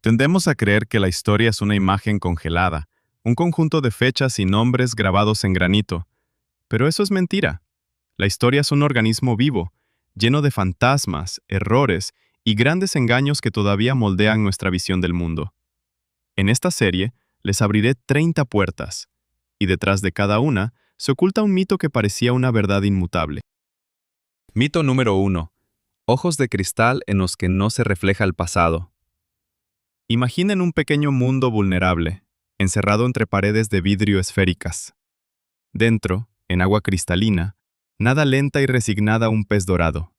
Tendemos a creer que la historia es una imagen congelada, un conjunto de fechas y nombres grabados en granito. Pero eso es mentira. La historia es un organismo vivo, lleno de fantasmas, errores y grandes engaños que todavía moldean nuestra visión del mundo. En esta serie, les abriré 30 puertas, y detrás de cada una se oculta un mito que parecía una verdad inmutable. Mito número 1. Ojos de cristal en los que no se refleja el pasado. Imaginen un pequeño mundo vulnerable, encerrado entre paredes de vidrio esféricas. Dentro, en agua cristalina, nada lenta y resignada un pez dorado.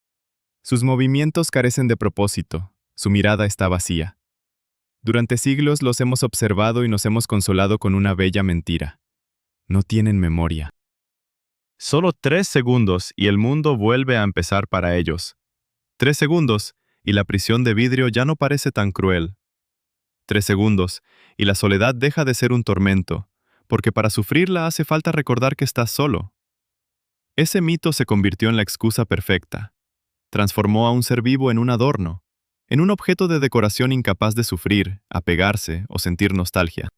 Sus movimientos carecen de propósito, su mirada está vacía. Durante siglos los hemos observado y nos hemos consolado con una bella mentira. No tienen memoria. Solo 3 segundos y el mundo vuelve a empezar para ellos. 3 segundos y la prisión de vidrio ya no parece tan cruel. 3 segundos y la soledad deja de ser un tormento, porque para sufrirla hace falta recordar que estás solo. Ese mito se convirtió en la excusa perfecta. Transformó a un ser vivo en un adorno, en un objeto de decoración incapaz de sufrir, apegarse o sentir nostalgia.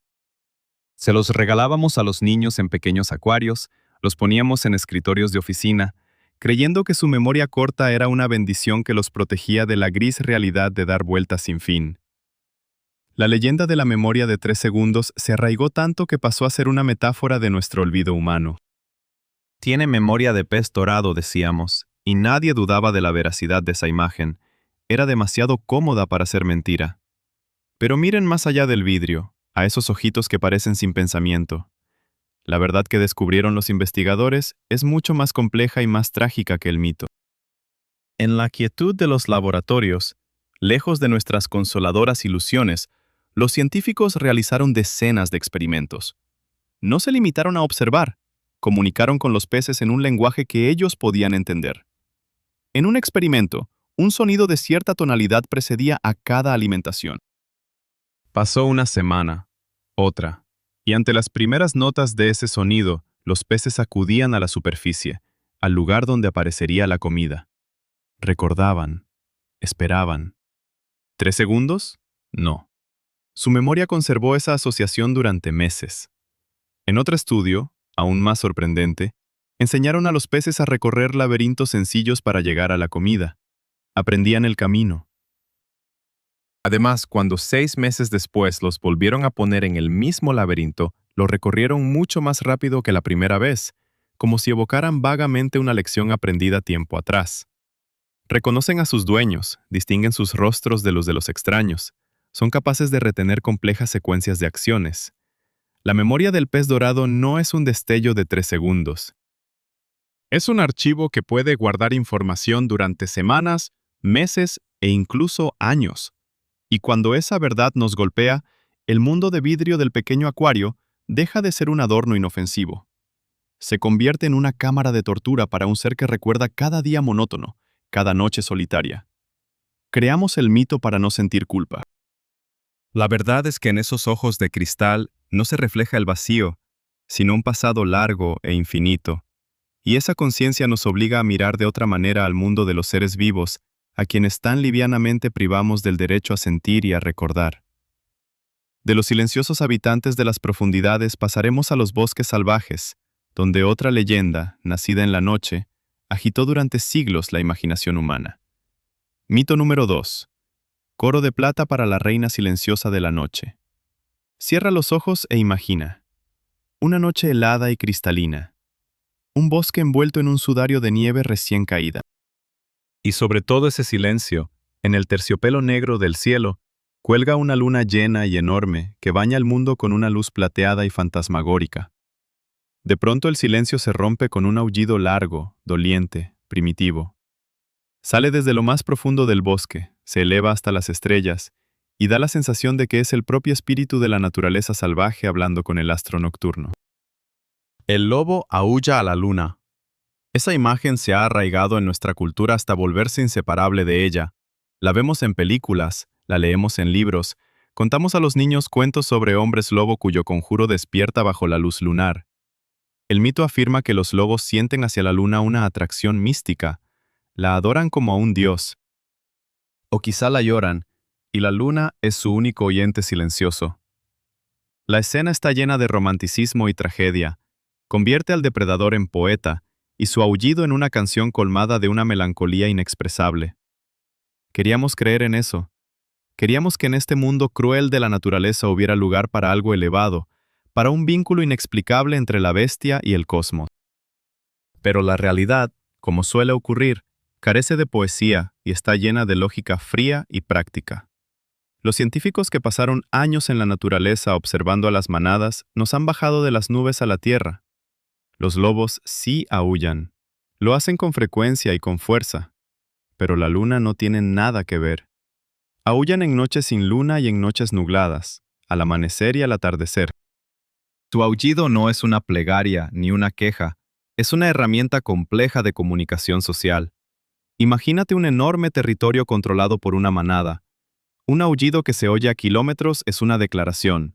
Se los regalábamos a los niños en pequeños acuarios, los poníamos en escritorios de oficina, creyendo que su memoria corta era una bendición que los protegía de la gris realidad de dar vueltas sin fin. La leyenda de la memoria de 3 segundos se arraigó tanto que pasó a ser una metáfora de nuestro olvido humano. Tiene memoria de pez dorado, decíamos, y nadie dudaba de la veracidad de esa imagen. Era demasiado cómoda para ser mentira. Pero miren más allá del vidrio, a esos ojitos que parecen sin pensamiento. La verdad que descubrieron los investigadores es mucho más compleja y más trágica que el mito. En la quietud de los laboratorios, lejos de nuestras consoladoras ilusiones, los científicos realizaron decenas de experimentos. No se limitaron a observar, comunicaron con los peces en un lenguaje que ellos podían entender. En un experimento, un sonido de cierta tonalidad precedía a cada alimentación. Pasó una semana, otra, y ante las primeras notas de ese sonido, los peces acudían a la superficie, al lugar donde aparecería la comida. Recordaban, esperaban. ¿3 segundos? No. Su memoria conservó esa asociación durante meses. En otro estudio, aún más sorprendente, enseñaron a los peces a recorrer laberintos sencillos para llegar a la comida. Aprendían el camino. Además, cuando 6 meses después los volvieron a poner en el mismo laberinto, lo recorrieron mucho más rápido que la primera vez, como si evocaran vagamente una lección aprendida tiempo atrás. Reconocen a sus dueños, distinguen sus rostros de los extraños, son capaces de retener complejas secuencias de acciones. La memoria del pez dorado no es un destello de 3 segundos. Es un archivo que puede guardar información durante semanas, meses e incluso años. Y cuando esa verdad nos golpea, el mundo de vidrio del pequeño acuario deja de ser un adorno inofensivo. Se convierte en una cámara de tortura para un ser que recuerda cada día monótono, cada noche solitaria. Creamos el mito para no sentir culpa. La verdad es que en esos ojos de cristal no se refleja el vacío, sino un pasado largo e infinito. Y esa conciencia nos obliga a mirar de otra manera al mundo de los seres vivos, a quienes tan livianamente privamos del derecho a sentir y a recordar. De los silenciosos habitantes de las profundidades pasaremos a los bosques salvajes, donde otra leyenda, nacida en la noche, agitó durante siglos la imaginación humana. Mito número 2. Coro de plata para la reina silenciosa de la noche. Cierra los ojos e imagina. Una noche helada y cristalina. Un bosque envuelto en un sudario de nieve recién caída. Y sobre todo ese silencio, en el terciopelo negro del cielo, cuelga una luna llena y enorme que baña el mundo con una luz plateada y fantasmagórica. De pronto el silencio se rompe con un aullido largo, doliente, primitivo. Sale desde lo más profundo del bosque, se eleva hasta las estrellas, y da la sensación de que es el propio espíritu de la naturaleza salvaje hablando con el astro nocturno. El lobo aúlla a la luna. Esa imagen se ha arraigado en nuestra cultura hasta volverse inseparable de ella. La vemos en películas, la leemos en libros, contamos a los niños cuentos sobre hombres lobo cuyo conjuro despierta bajo la luz lunar. El mito afirma que los lobos sienten hacia la luna una atracción mística, la adoran como a un dios. O quizá la lloran, y la luna es su único oyente silencioso. La escena está llena de romanticismo y tragedia. Convierte al depredador en poeta y su aullido en una canción colmada de una melancolía inexpresable. Queríamos creer en eso. Queríamos que en este mundo cruel de la naturaleza hubiera lugar para algo elevado, para un vínculo inexplicable entre la bestia y el cosmos. Pero la realidad, como suele ocurrir, carece de poesía y está llena de lógica fría y práctica. Los científicos que pasaron años en la naturaleza observando a las manadas nos han bajado de las nubes a la tierra. Los lobos sí aúllan. Lo hacen con frecuencia y con fuerza. Pero la luna no tiene nada que ver. Aúllan en noches sin luna y en noches nubladas, al amanecer y al atardecer. Su aullido no es una plegaria ni una queja, es una herramienta compleja de comunicación social. Imagínate un enorme territorio controlado por una manada. Un aullido que se oye a kilómetros es una declaración.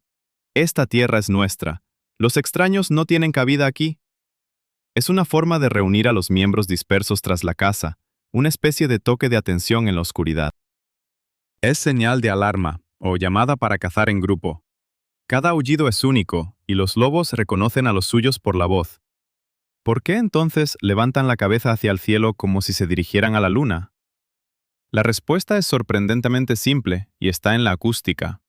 Esta tierra es nuestra. Los extraños no tienen cabida aquí. Es una forma de reunir a los miembros dispersos tras la caza, una especie de toque de atención en la oscuridad. Es señal de alarma, o llamada para cazar en grupo. Cada aullido es único, y los lobos reconocen a los suyos por la voz. ¿Por qué entonces levantan la cabeza hacia el cielo como si se dirigieran a la luna? La respuesta es sorprendentemente simple y está en la acústica.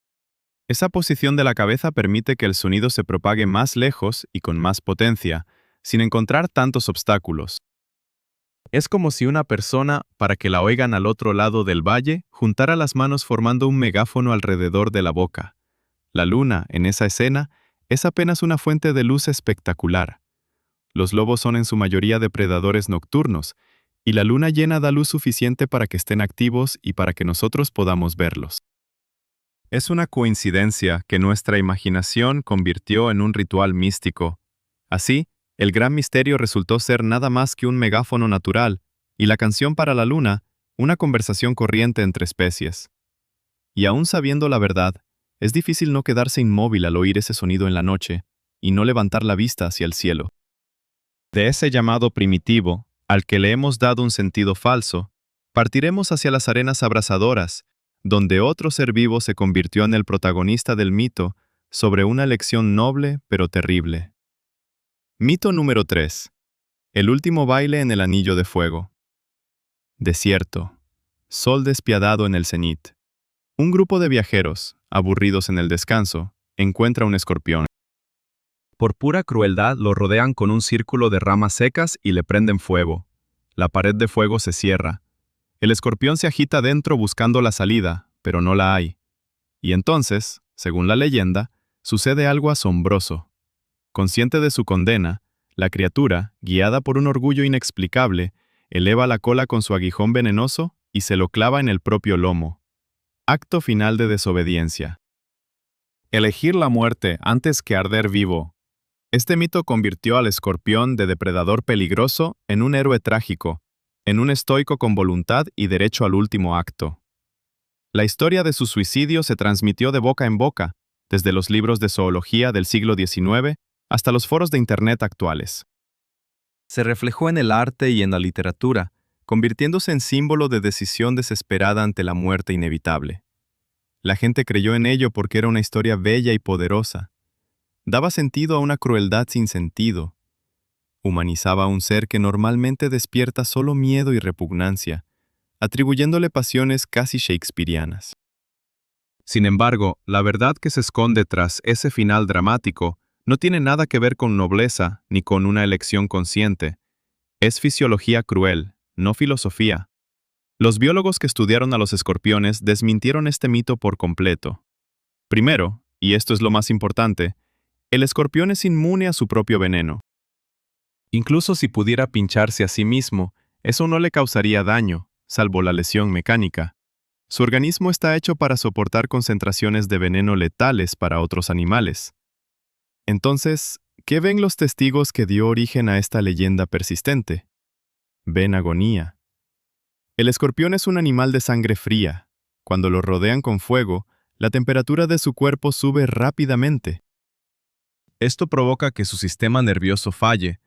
Esa posición de la cabeza permite que el sonido se propague más lejos y con más potencia, sin encontrar tantos obstáculos. Es como si una persona, para que la oigan al otro lado del valle, juntara las manos formando un megáfono alrededor de la boca. La luna, en esa escena, es apenas una fuente de luz espectacular. Los lobos son en su mayoría depredadores nocturnos, y la luna llena da luz suficiente para que estén activos y para que nosotros podamos verlos. Es una coincidencia que nuestra imaginación convirtió en un ritual místico. Así, el gran misterio resultó ser nada más que un megáfono natural, y la canción para la luna, una conversación corriente entre especies. Y aún sabiendo la verdad, es difícil no quedarse inmóvil al oír ese sonido en la noche, y no levantar la vista hacia el cielo. De ese llamado primitivo, al que le hemos dado un sentido falso, partiremos hacia las arenas abrasadoras, donde otro ser vivo se convirtió en el protagonista del mito sobre una elección noble pero terrible. Mito número 3. El último baile en el anillo de fuego. Desierto. Sol despiadado en el cenit. Un grupo de viajeros, aburridos en el descanso, encuentra un escorpión. Por pura crueldad lo rodean con un círculo de ramas secas y le prenden fuego. La pared de fuego se cierra. El escorpión se agita dentro buscando la salida, pero no la hay. Y entonces, según la leyenda, sucede algo asombroso. Consciente de su condena, la criatura, guiada por un orgullo inexplicable, eleva la cola con su aguijón venenoso y se lo clava en el propio lomo. Acto final de desobediencia. Elegir la muerte antes que arder vivo. Este mito convirtió al escorpión de depredador peligroso en un héroe trágico, en un estoico con voluntad y derecho al último acto. La historia de su suicidio se transmitió de boca en boca, desde los libros de zoología del siglo XIX hasta los foros de Internet actuales. Se reflejó en el arte y en la literatura, convirtiéndose en símbolo de decisión desesperada ante la muerte inevitable. La gente creyó en ello porque era una historia bella y poderosa. Daba sentido a una crueldad sin sentido. Humanizaba a un ser que normalmente despierta solo miedo y repugnancia, atribuyéndole pasiones casi shakespearianas. Sin embargo, la verdad que se esconde tras ese final dramático no tiene nada que ver con nobleza ni con una elección consciente. Es fisiología cruel, no filosofía. Los biólogos que estudiaron a los escorpiones desmintieron este mito por completo. Primero, y esto es lo más importante, el escorpión es inmune a su propio veneno. Incluso si pudiera pincharse a sí mismo, eso no le causaría daño, salvo la lesión mecánica. Su organismo está hecho para soportar concentraciones de veneno letales para otros animales. Entonces, ¿qué ven los testigos que dio origen a esta leyenda persistente? Ven agonía. El escorpión es un animal de sangre fría. Cuando lo rodean con fuego, la temperatura de su cuerpo sube rápidamente. Esto provoca que su sistema nervioso falle.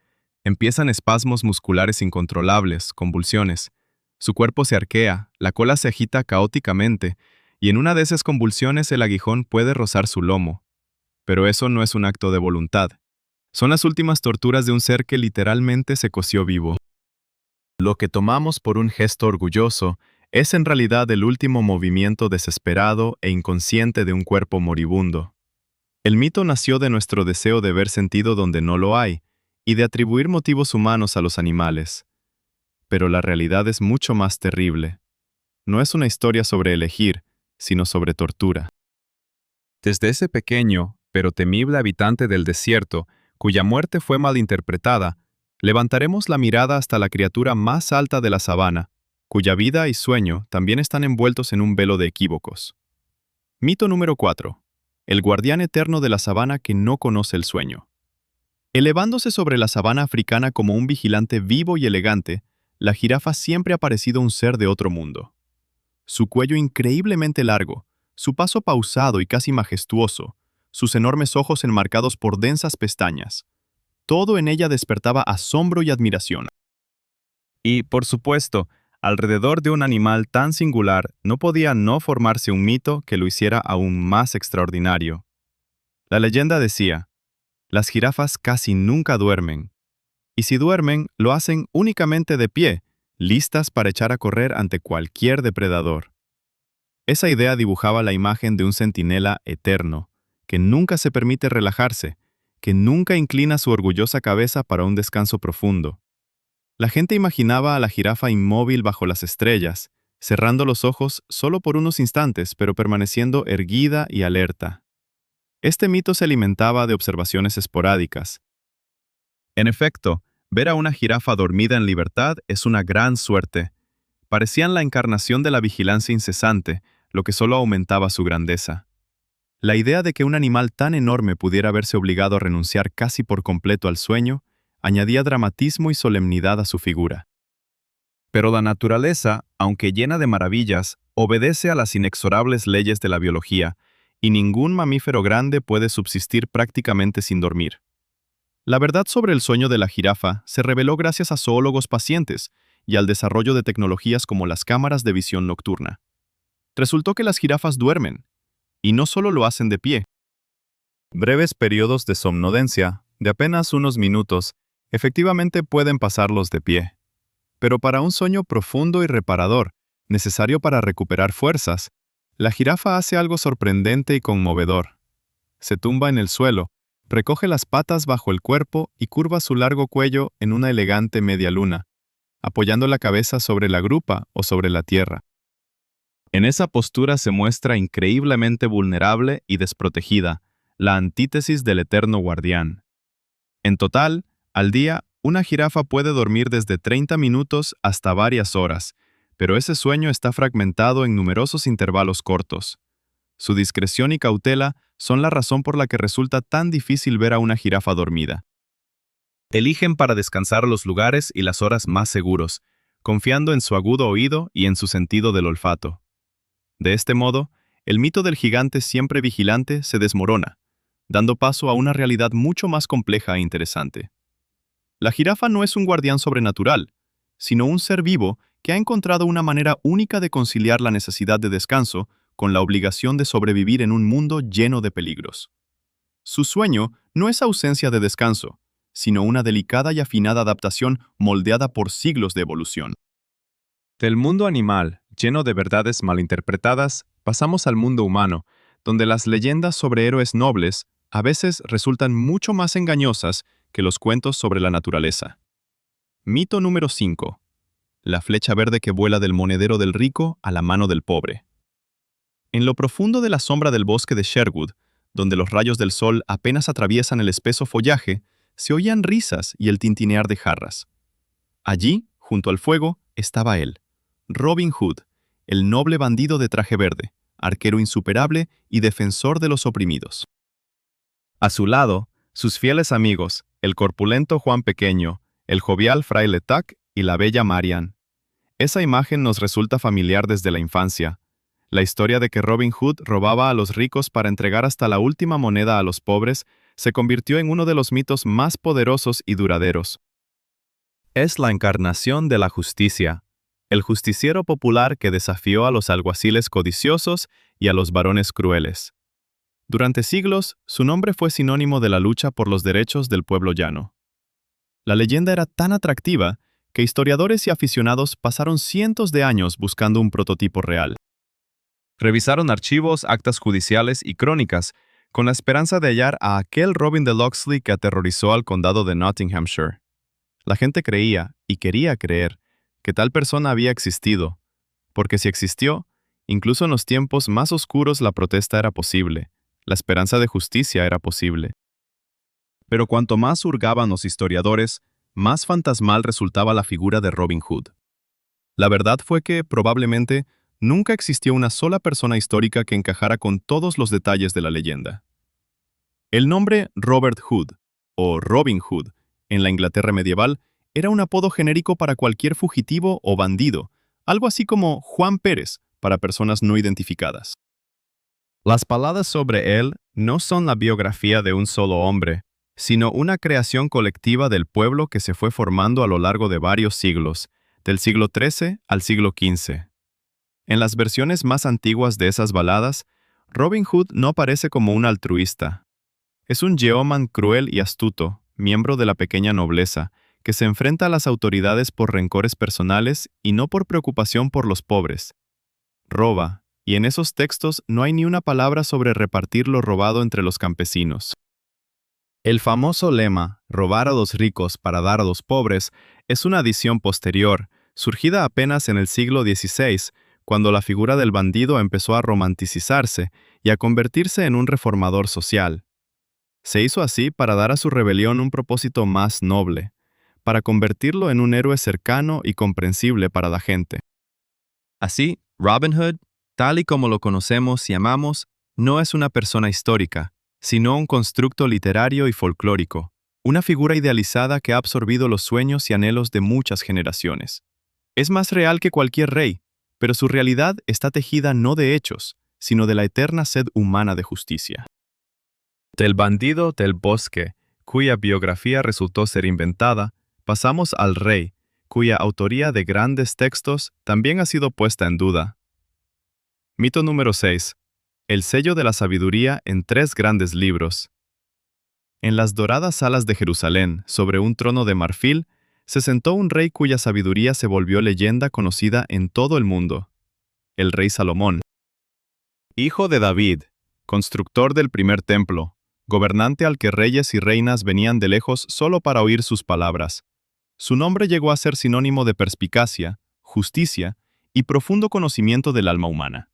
Empiezan espasmos musculares incontrolables, convulsiones. Su cuerpo se arquea, la cola se agita caóticamente, y en una de esas convulsiones el aguijón puede rozar su lomo. Pero eso no es un acto de voluntad. Son las últimas torturas de un ser que literalmente se coció vivo. Lo que tomamos por un gesto orgulloso es en realidad el último movimiento desesperado e inconsciente de un cuerpo moribundo. El mito nació de nuestro deseo de ver sentido donde no lo hay y de atribuir motivos humanos a los animales. Pero la realidad es mucho más terrible. No es una historia sobre elegir, sino sobre tortura. Desde ese pequeño, pero temible habitante del desierto, cuya muerte fue malinterpretada, levantaremos la mirada hasta la criatura más alta de la sabana, cuya vida y sueño también están envueltos en un velo de equívocos. Mito número 4. El guardián eterno de la sabana que no conoce el sueño. Elevándose sobre la sabana africana como un vigilante vivo y elegante, la jirafa siempre ha parecido un ser de otro mundo. Su cuello increíblemente largo, su paso pausado y casi majestuoso, sus enormes ojos enmarcados por densas pestañas. Todo en ella despertaba asombro y admiración. Y, por supuesto, alrededor de un animal tan singular no podía no formarse un mito que lo hiciera aún más extraordinario. La leyenda decía, las jirafas casi nunca duermen, y si duermen, lo hacen únicamente de pie, listas para echar a correr ante cualquier depredador. Esa idea dibujaba la imagen de un centinela eterno, que nunca se permite relajarse, que nunca inclina su orgullosa cabeza para un descanso profundo. La gente imaginaba a la jirafa inmóvil bajo las estrellas, cerrando los ojos solo por unos instantes, pero permaneciendo erguida y alerta. Este mito se alimentaba de observaciones esporádicas. En efecto, ver a una jirafa dormida en libertad es una gran suerte. Parecían la encarnación de la vigilancia incesante, lo que solo aumentaba su grandeza. La idea de que un animal tan enorme pudiera verse obligado a renunciar casi por completo al sueño, añadía dramatismo y solemnidad a su figura. Pero la naturaleza, aunque llena de maravillas, obedece a las inexorables leyes de la biología, y ningún mamífero grande puede subsistir prácticamente sin dormir. La verdad sobre el sueño de la jirafa se reveló gracias a zoólogos pacientes y al desarrollo de tecnologías como las cámaras de visión nocturna. Resultó que las jirafas duermen, y no solo lo hacen de pie. Breves periodos de somnolencia, de apenas unos minutos, efectivamente pueden pasarlos de pie. Pero para un sueño profundo y reparador, necesario para recuperar fuerzas, la jirafa hace algo sorprendente y conmovedor. Se tumba en el suelo, recoge las patas bajo el cuerpo y curva su largo cuello en una elegante media luna, apoyando la cabeza sobre la grupa o sobre la tierra. En esa postura se muestra increíblemente vulnerable y desprotegida, la antítesis del eterno guardián. En total, al día, una jirafa puede dormir desde 30 minutos hasta varias horas, pero ese sueño está fragmentado en numerosos intervalos cortos. Su discreción y cautela son la razón por la que resulta tan difícil ver a una jirafa dormida. Eligen para descansar los lugares y las horas más seguros, confiando en su agudo oído y en su sentido del olfato. De este modo, el mito del gigante siempre vigilante se desmorona, dando paso a una realidad mucho más compleja e interesante. La jirafa no es un guardián sobrenatural, sino un ser vivo que ha encontrado una manera única de conciliar la necesidad de descanso con la obligación de sobrevivir en un mundo lleno de peligros. Su sueño no es ausencia de descanso, sino una delicada y afinada adaptación moldeada por siglos de evolución. Del mundo animal, lleno de verdades malinterpretadas, pasamos al mundo humano, donde las leyendas sobre héroes nobles a veces resultan mucho más engañosas que los cuentos sobre la naturaleza. Mito número 5. La flecha verde que vuela del monedero del rico a la mano del pobre. En lo profundo de la sombra del bosque de Sherwood, donde los rayos del sol apenas atraviesan el espeso follaje, se oían risas y el tintinear de jarras. Allí, junto al fuego, estaba él, Robin Hood, el noble bandido de traje verde, arquero insuperable y defensor de los oprimidos. A su lado, sus fieles amigos, el corpulento Juan Pequeño, el jovial fraile Tuck y la bella Marian. Esa imagen nos resulta familiar desde la infancia. La historia de que Robin Hood robaba a los ricos para entregar hasta la última moneda a los pobres se convirtió en uno de los mitos más poderosos y duraderos. Es la encarnación de la justicia. el justiciero popular que desafió a los alguaciles codiciosos y a los varones crueles. Durante siglos, su nombre fue sinónimo de la lucha por los derechos del pueblo llano. La leyenda era tan atractiva que historiadores y aficionados pasaron cientos de años buscando un prototipo real. Revisaron archivos, actas judiciales y crónicas con la esperanza de hallar a aquel Robin de Locksley que aterrorizó al condado de Nottinghamshire. La gente creía, y quería creer, que tal persona había existido, porque si existió, incluso en los tiempos más oscuros la protesta era posible, la esperanza de justicia era posible. Pero cuanto más hurgaban los historiadores, más fantasmal resultaba la figura de Robin Hood. La verdad fue que, probablemente, nunca existió una sola persona histórica que encajara con todos los detalles de la leyenda. El nombre Robert Hood, o Robin Hood, en la Inglaterra medieval, era un apodo genérico para cualquier fugitivo o bandido, algo así como Juan Pérez para personas no identificadas. Las palabras sobre él no son la biografía de un solo hombre, sino una creación colectiva del pueblo que se fue formando a lo largo de varios siglos, del siglo XIII al siglo XV. En las versiones más antiguas de esas baladas, Robin Hood no aparece como un altruista. Es un yeoman cruel y astuto, miembro de la pequeña nobleza, que se enfrenta a las autoridades por rencores personales y no por preocupación por los pobres. Roba, y en esos textos no hay ni una palabra sobre repartir lo robado entre los campesinos. El famoso lema, robar a los ricos para dar a los pobres, es una adición posterior, surgida apenas en el siglo XVI, cuando la figura del bandido empezó a romanticizarse y a convertirse en un reformador social. Se hizo así para dar a su rebelión un propósito más noble, para convertirlo en un héroe cercano y comprensible para la gente. Así, Robin Hood, tal y como lo conocemos y amamos, no es una persona histórica, sino un constructo literario y folclórico, una figura idealizada que ha absorbido los sueños y anhelos de muchas generaciones. Es más real que cualquier rey, pero su realidad está tejida no de hechos, sino de la eterna sed humana de justicia. Del bandido del bosque, cuya biografía resultó ser inventada, pasamos al rey, cuya autoría de grandes textos también ha sido puesta en duda. Mito número 6. El sello de la sabiduría en 3 grandes libros. En las doradas salas de Jerusalén, sobre un trono de marfil, se sentó un rey cuya sabiduría se volvió leyenda conocida en todo el mundo. El rey Salomón. Hijo de David, constructor del primer templo, gobernante al que reyes y reinas venían de lejos solo para oír sus palabras. Su nombre llegó a ser sinónimo de perspicacia, justicia y profundo conocimiento del alma humana.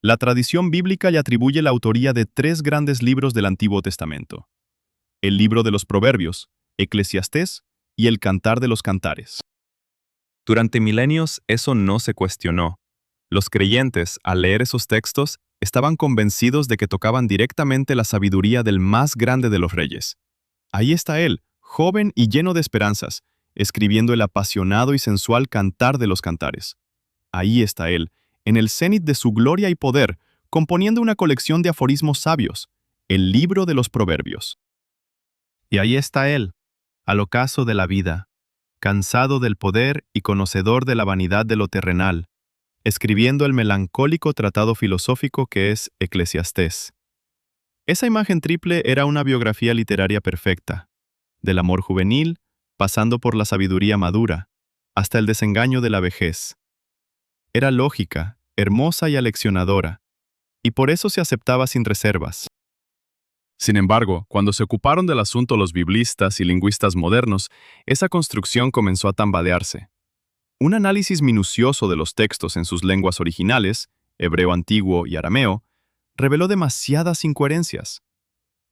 La tradición bíblica le atribuye la autoría de 3 grandes libros del Antiguo Testamento: el libro de los Proverbios, Eclesiastés y el Cantar de los Cantares. Durante milenios eso no se cuestionó. Los creyentes, al leer esos textos, estaban convencidos de que tocaban directamente la sabiduría del más grande de los reyes. Ahí está él, joven y lleno de esperanzas, escribiendo el apasionado y sensual Cantar de los Cantares. Ahí está él, en el cenit de su gloria y poder, componiendo una colección de aforismos sabios, el libro de los Proverbios. Y ahí está él, al ocaso de la vida, cansado del poder y conocedor de la vanidad de lo terrenal, escribiendo el melancólico tratado filosófico que es Eclesiastés. Esa imagen triple era una biografía literaria perfecta, del amor juvenil, pasando por la sabiduría madura, hasta el desengaño de la vejez. Era lógica, hermosa y aleccionadora, y por eso se aceptaba sin reservas. Sin embargo, cuando se ocuparon del asunto los biblistas y lingüistas modernos, esa construcción comenzó a tambalearse. Un análisis minucioso de los textos en sus lenguas originales, hebreo antiguo y arameo, reveló demasiadas incoherencias.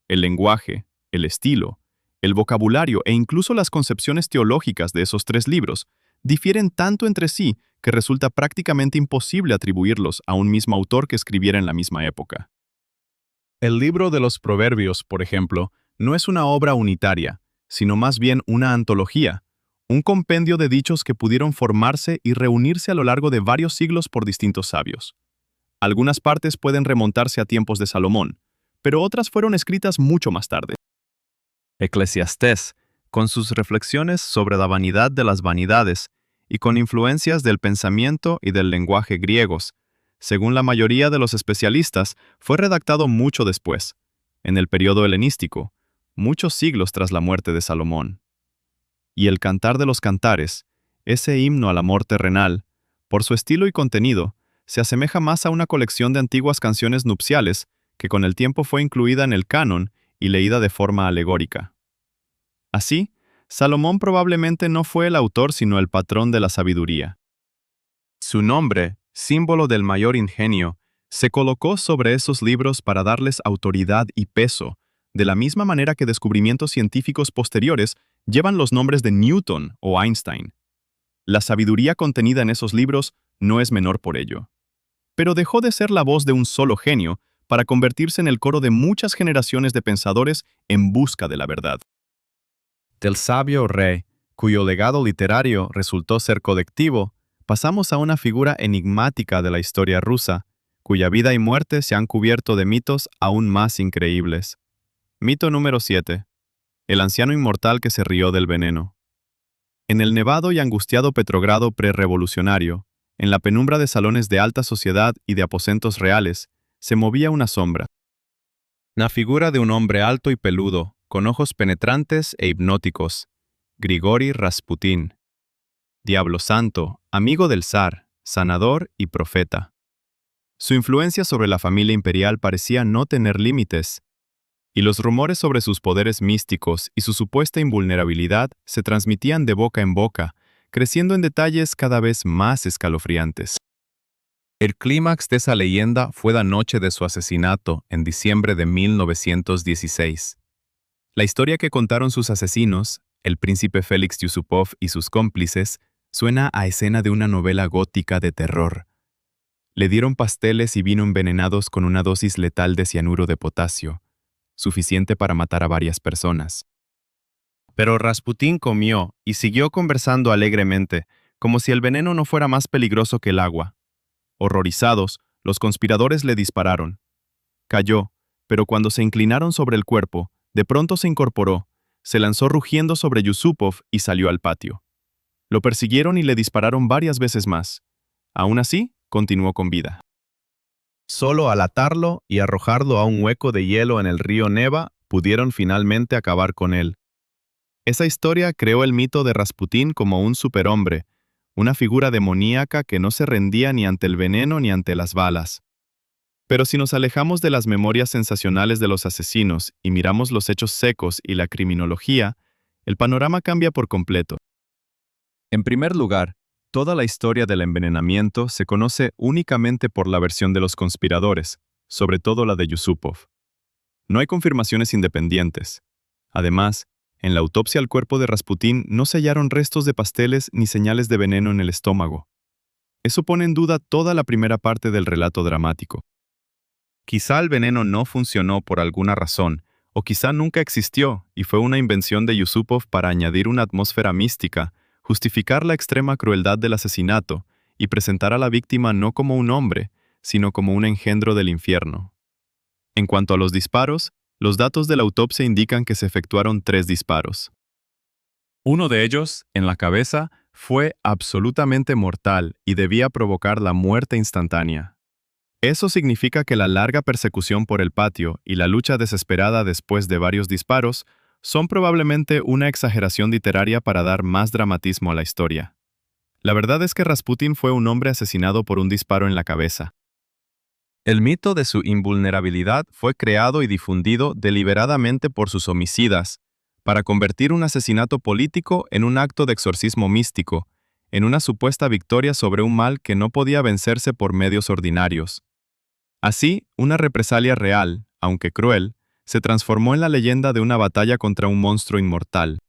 El lenguaje, el estilo, el vocabulario e incluso las concepciones teológicas de esos 3 libros difieren tanto entre sí que resulta prácticamente imposible atribuirlos a un mismo autor que escribiera en la misma época. El libro de los Proverbios, por ejemplo, no es una obra unitaria, sino más bien una antología, un compendio de dichos que pudieron formarse y reunirse a lo largo de varios siglos por distintos sabios. Algunas partes pueden remontarse a tiempos de Salomón, pero otras fueron escritas mucho más tarde. Eclesiastés, con sus reflexiones sobre la vanidad de las vanidades, y con influencias del pensamiento y del lenguaje griegos. Según la mayoría de los especialistas, fue redactado mucho después, en el periodo helenístico, muchos siglos tras la muerte de Salomón. Y el Cantar de los Cantares, ese himno al amor terrenal, por su estilo y contenido, se asemeja más a una colección de antiguas canciones nupciales que con el tiempo fue incluida en el canon y leída de forma alegórica. Así, Salomón probablemente no fue el autor sino el patrón de la sabiduría. Su nombre, símbolo del mayor ingenio, se colocó sobre esos libros para darles autoridad y peso, de la misma manera que descubrimientos científicos posteriores llevan los nombres de Newton o Einstein. La sabiduría contenida en esos libros no es menor por ello. Pero dejó de ser la voz de un solo genio para convertirse en el coro de muchas generaciones de pensadores en busca de la verdad. Del sabio rey, cuyo legado literario resultó ser colectivo, pasamos a una figura enigmática de la historia rusa, cuya vida y muerte se han cubierto de mitos aún más increíbles. Mito número 7. El anciano inmortal que se rió del veneno. En el nevado y angustiado Petrogrado prerrevolucionario, en la penumbra de salones de alta sociedad y de aposentos reales, se movía una sombra. La figura de un hombre alto y peludo, con ojos penetrantes e hipnóticos, Grigori Rasputín. Diablo santo, amigo del zar, sanador y profeta. Su influencia sobre la familia imperial parecía no tener límites, y los rumores sobre sus poderes místicos y su supuesta invulnerabilidad se transmitían de boca en boca, creciendo en detalles cada vez más escalofriantes. El clímax de esa leyenda fue la noche de su asesinato en diciembre de 1916. La historia que contaron sus asesinos, el príncipe Félix Yusupov y sus cómplices, suena a escena de una novela gótica de terror. Le dieron pasteles y vino envenenados con una dosis letal de cianuro de potasio, suficiente para matar a varias personas. Pero Rasputín comió y siguió conversando alegremente, como si el veneno no fuera más peligroso que el agua. Horrorizados, los conspiradores le dispararon. Cayó, pero cuando se inclinaron sobre el cuerpo, de pronto se incorporó, se lanzó rugiendo sobre Yusupov y salió al patio. Lo persiguieron y le dispararon varias veces más. Aún así, continuó con vida. Solo al atarlo y arrojarlo a un hueco de hielo en el río Neva, pudieron finalmente acabar con él. Esa historia creó el mito de Rasputín como un superhombre, una figura demoníaca que no se rendía ni ante el veneno ni ante las balas. Pero si nos alejamos de las memorias sensacionales de los asesinos y miramos los hechos secos y la criminología, el panorama cambia por completo. En primer lugar, toda la historia del envenenamiento se conoce únicamente por la versión de los conspiradores, sobre todo la de Yusupov. No hay confirmaciones independientes. Además, en la autopsia al cuerpo de Rasputín no se hallaron restos de pasteles ni señales de veneno en el estómago. Eso pone en duda toda la primera parte del relato dramático. Quizá el veneno no funcionó por alguna razón, o quizá nunca existió y fue una invención de Yusupov para añadir una atmósfera mística, justificar la extrema crueldad del asesinato y presentar a la víctima no como un hombre, sino como un engendro del infierno. En cuanto a los disparos, los datos de la autopsia indican que se efectuaron 3 disparos. Uno de ellos, en la cabeza, fue absolutamente mortal y debía provocar la muerte instantánea. Eso significa que la larga persecución por el patio y la lucha desesperada después de varios disparos son probablemente una exageración literaria para dar más dramatismo a la historia. La verdad es que Rasputín fue un hombre asesinado por un disparo en la cabeza. El mito de su invulnerabilidad fue creado y difundido deliberadamente por sus homicidas, para convertir un asesinato político en un acto de exorcismo místico, en una supuesta victoria sobre un mal que no podía vencerse por medios ordinarios. Así, una represalia real, aunque cruel, se transformó en la leyenda de una batalla contra un monstruo inmortal.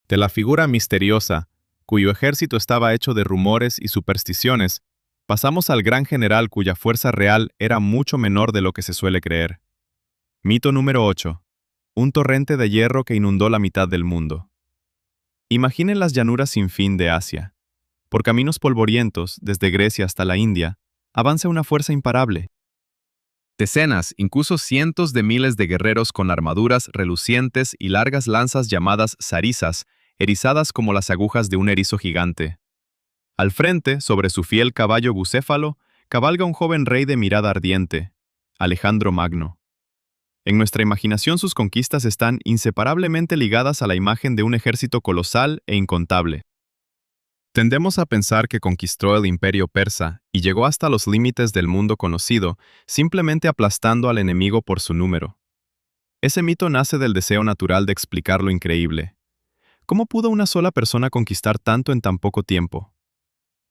De la figura misteriosa, cuyo ejército estaba hecho de rumores y supersticiones, pasamos al gran general cuya fuerza real era mucho menor de lo que se suele creer. Mito número 8. Un torrente de hierro que inundó la mitad del mundo. Imaginen las llanuras sin fin de Asia. Por caminos polvorientos, desde Grecia hasta la India, avanza una fuerza imparable. Decenas, incluso cientos de miles de guerreros con armaduras relucientes y largas lanzas llamadas sarisas, erizadas como las agujas de un erizo gigante. Al frente, sobre su fiel caballo bucéfalo, cabalga un joven rey de mirada ardiente, Alejandro Magno. En nuestra imaginación sus conquistas están inseparablemente ligadas a la imagen de un ejército colosal e incontable. Tendemos a pensar que conquistó el imperio persa y llegó hasta los límites del mundo conocido, simplemente aplastando al enemigo por su número. Ese mito nace del deseo natural de explicar lo increíble. ¿Cómo pudo una sola persona conquistar tanto en tan poco tiempo?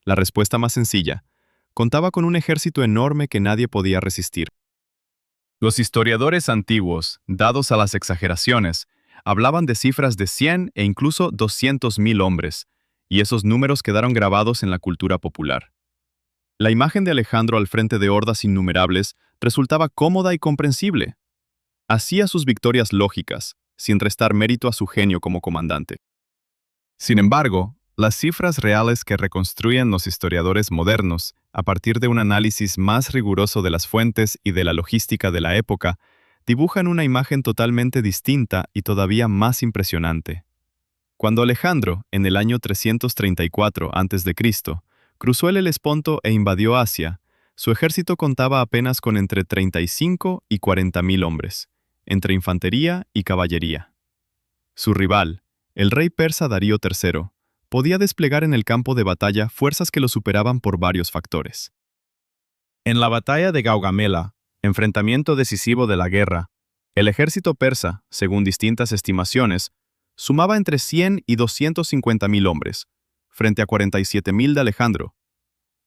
La respuesta más sencilla: contaba con un ejército enorme que nadie podía resistir. Los historiadores antiguos, dados a las exageraciones, hablaban de cifras de 100 e incluso 200.000 hombres, y esos números quedaron grabados en la cultura popular. La imagen de Alejandro al frente de hordas innumerables resultaba cómoda y comprensible. Hacía sus victorias lógicas, sin restar mérito a su genio como comandante. Sin embargo, las cifras reales que reconstruyen los historiadores modernos, a partir de un análisis más riguroso de las fuentes y de la logística de la época, dibujan una imagen totalmente distinta y todavía más impresionante. Cuando Alejandro, en el año 334 a.C., cruzó el Helesponto e invadió Asia, su ejército contaba apenas con entre 35 y 40.000 hombres, entre infantería y caballería. Su rival, el rey persa Darío III, podía desplegar en el campo de batalla fuerzas que lo superaban por varios factores. En la batalla de Gaugamela, enfrentamiento decisivo de la guerra, el ejército persa, según distintas estimaciones, sumaba entre 100 y 250.000 hombres, frente a 47.000 de Alejandro.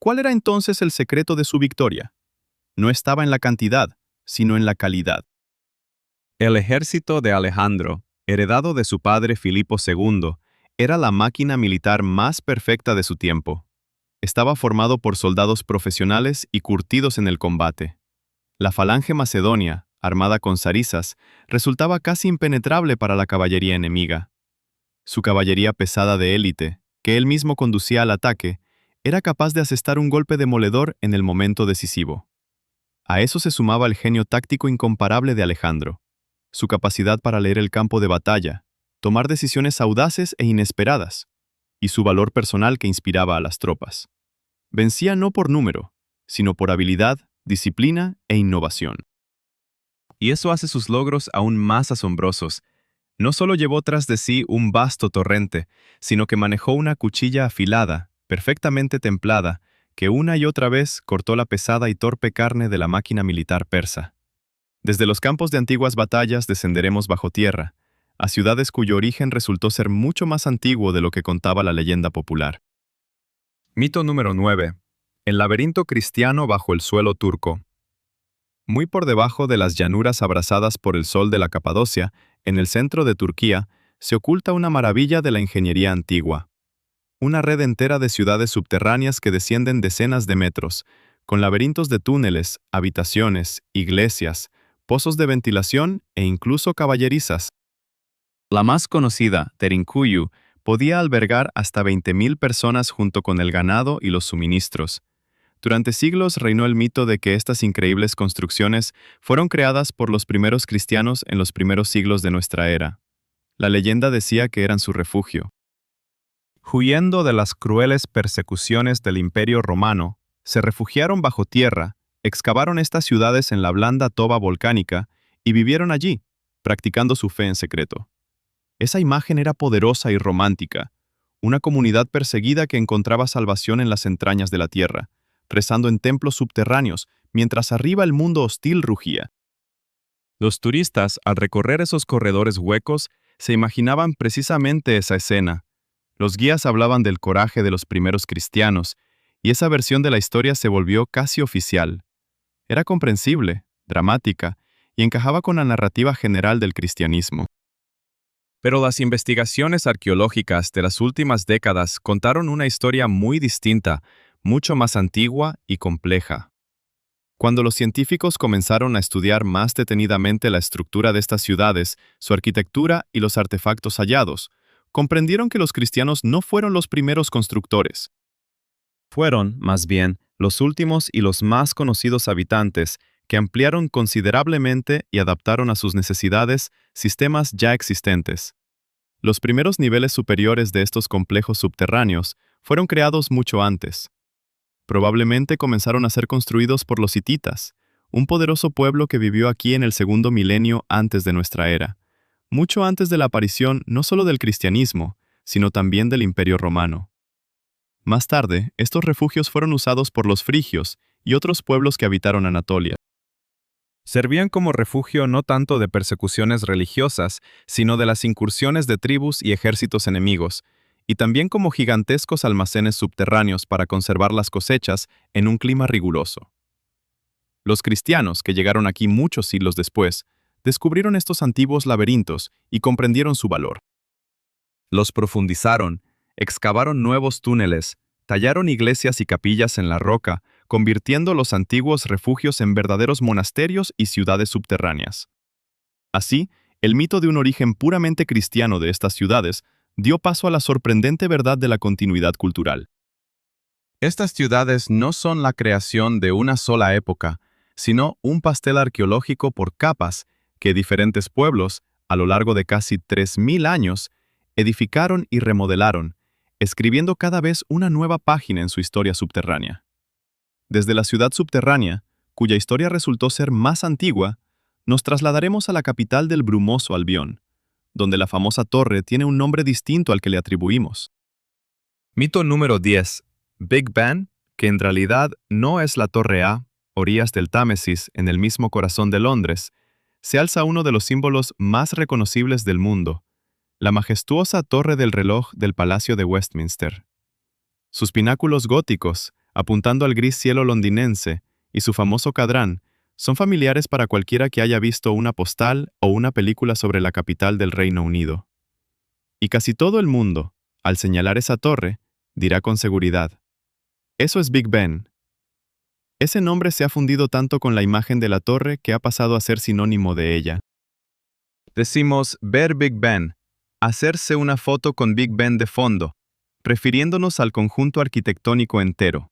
¿Cuál era entonces el secreto de su victoria? No estaba en la cantidad, sino en la calidad. El ejército de Alejandro, heredado de su padre Filipo II, era la máquina militar más perfecta de su tiempo. Estaba formado por soldados profesionales y curtidos en el combate. La falange macedonia, armada con zarizas, resultaba casi impenetrable para la caballería enemiga. Su caballería pesada de élite, que él mismo conducía al ataque, era capaz de asestar un golpe demoledor en el momento decisivo. A eso se sumaba el genio táctico incomparable de Alejandro, su capacidad para leer el campo de batalla, tomar decisiones audaces e inesperadas, y su valor personal que inspiraba a las tropas. Vencía no por número, sino por habilidad, disciplina e innovación. Y eso hace sus logros aún más asombrosos. No solo llevó tras de sí un vasto torrente, sino que manejó una cuchilla afilada, perfectamente templada, que una y otra vez cortó la pesada y torpe carne de la máquina militar persa. Desde los campos de antiguas batallas descenderemos bajo tierra, a ciudades cuyo origen resultó ser mucho más antiguo de lo que contaba la leyenda popular. Mito número 9. El laberinto cristiano bajo el suelo turco. Muy por debajo de las llanuras abrasadas por el sol de la Capadocia, en el centro de Turquía, se oculta una maravilla de la ingeniería antigua. Una red entera de ciudades subterráneas que descienden decenas de metros, con laberintos de túneles, habitaciones, iglesias, pozos de ventilación e incluso caballerizas. La más conocida, Derinkuyu, podía albergar hasta 20.000 personas junto con el ganado y los suministros. Durante siglos reinó el mito de que estas increíbles construcciones fueron creadas por los primeros cristianos en los primeros siglos de nuestra era. La leyenda decía que eran su refugio. Huyendo de las crueles persecuciones del Imperio Romano, se refugiaron bajo tierra, excavaron estas ciudades en la blanda toba volcánica y vivieron allí, practicando su fe en secreto. Esa imagen era poderosa y romántica, una comunidad perseguida que encontraba salvación en las entrañas de la tierra, rezando en templos subterráneos, mientras arriba el mundo hostil rugía. Los turistas, al recorrer esos corredores huecos, se imaginaban precisamente esa escena. Los guías hablaban del coraje de los primeros cristianos, y esa versión de la historia se volvió casi oficial. Era comprensible, dramática, y encajaba con la narrativa general del cristianismo. Pero las investigaciones arqueológicas de las últimas décadas contaron una historia muy distinta, mucho más antigua y compleja. Cuando los científicos comenzaron a estudiar más detenidamente la estructura de estas ciudades, su arquitectura y los artefactos hallados, comprendieron que los cristianos no fueron los primeros constructores. Fueron, más bien, los últimos y los más conocidos habitantes que ampliaron considerablemente y adaptaron a sus necesidades sistemas ya existentes. Los primeros niveles superiores de estos complejos subterráneos fueron creados mucho antes. Probablemente comenzaron a ser construidos por los hititas, un poderoso pueblo que vivió aquí en el segundo milenio antes de nuestra era, mucho antes de la aparición no solo del cristianismo, sino también del Imperio Romano. Más tarde, estos refugios fueron usados por los frigios y otros pueblos que habitaron Anatolia. Servían como refugio no tanto de persecuciones religiosas, sino de las incursiones de tribus y ejércitos enemigos, y también como gigantescos almacenes subterráneos para conservar las cosechas en un clima riguroso. Los cristianos, que llegaron aquí muchos siglos después, descubrieron estos antiguos laberintos y comprendieron su valor. Los profundizaron, excavaron nuevos túneles, tallaron iglesias y capillas en la roca, convirtiendo los antiguos refugios en verdaderos monasterios y ciudades subterráneas. Así, el mito de un origen puramente cristiano de estas ciudades dio paso a la sorprendente verdad de la continuidad cultural. Estas ciudades no son la creación de una sola época, sino un pastel arqueológico por capas que diferentes pueblos, a lo largo de casi 3000 años, edificaron y remodelaron, escribiendo cada vez una nueva página en su historia subterránea. Desde la ciudad subterránea, cuya historia resultó ser más antigua, nos trasladaremos a la capital del brumoso Albión, donde la famosa torre tiene un nombre distinto al que le atribuimos. Mito número 10. Big Ben, que en realidad no es la Torre A, orillas del Támesis, en el mismo corazón de Londres, se alza uno de los símbolos más reconocibles del mundo, la majestuosa torre del reloj del Palacio de Westminster. Sus pináculos góticos, apuntando al gris cielo londinense, y su famoso cadrán, son familiares para cualquiera que haya visto una postal o una película sobre la capital del Reino Unido. Y casi todo el mundo, al señalar esa torre, dirá con seguridad: eso es Big Ben. Ese nombre se ha fundido tanto con la imagen de la torre que ha pasado a ser sinónimo de ella. Decimos ver Big Ben, hacerse una foto con Big Ben de fondo, refiriéndonos al conjunto arquitectónico entero.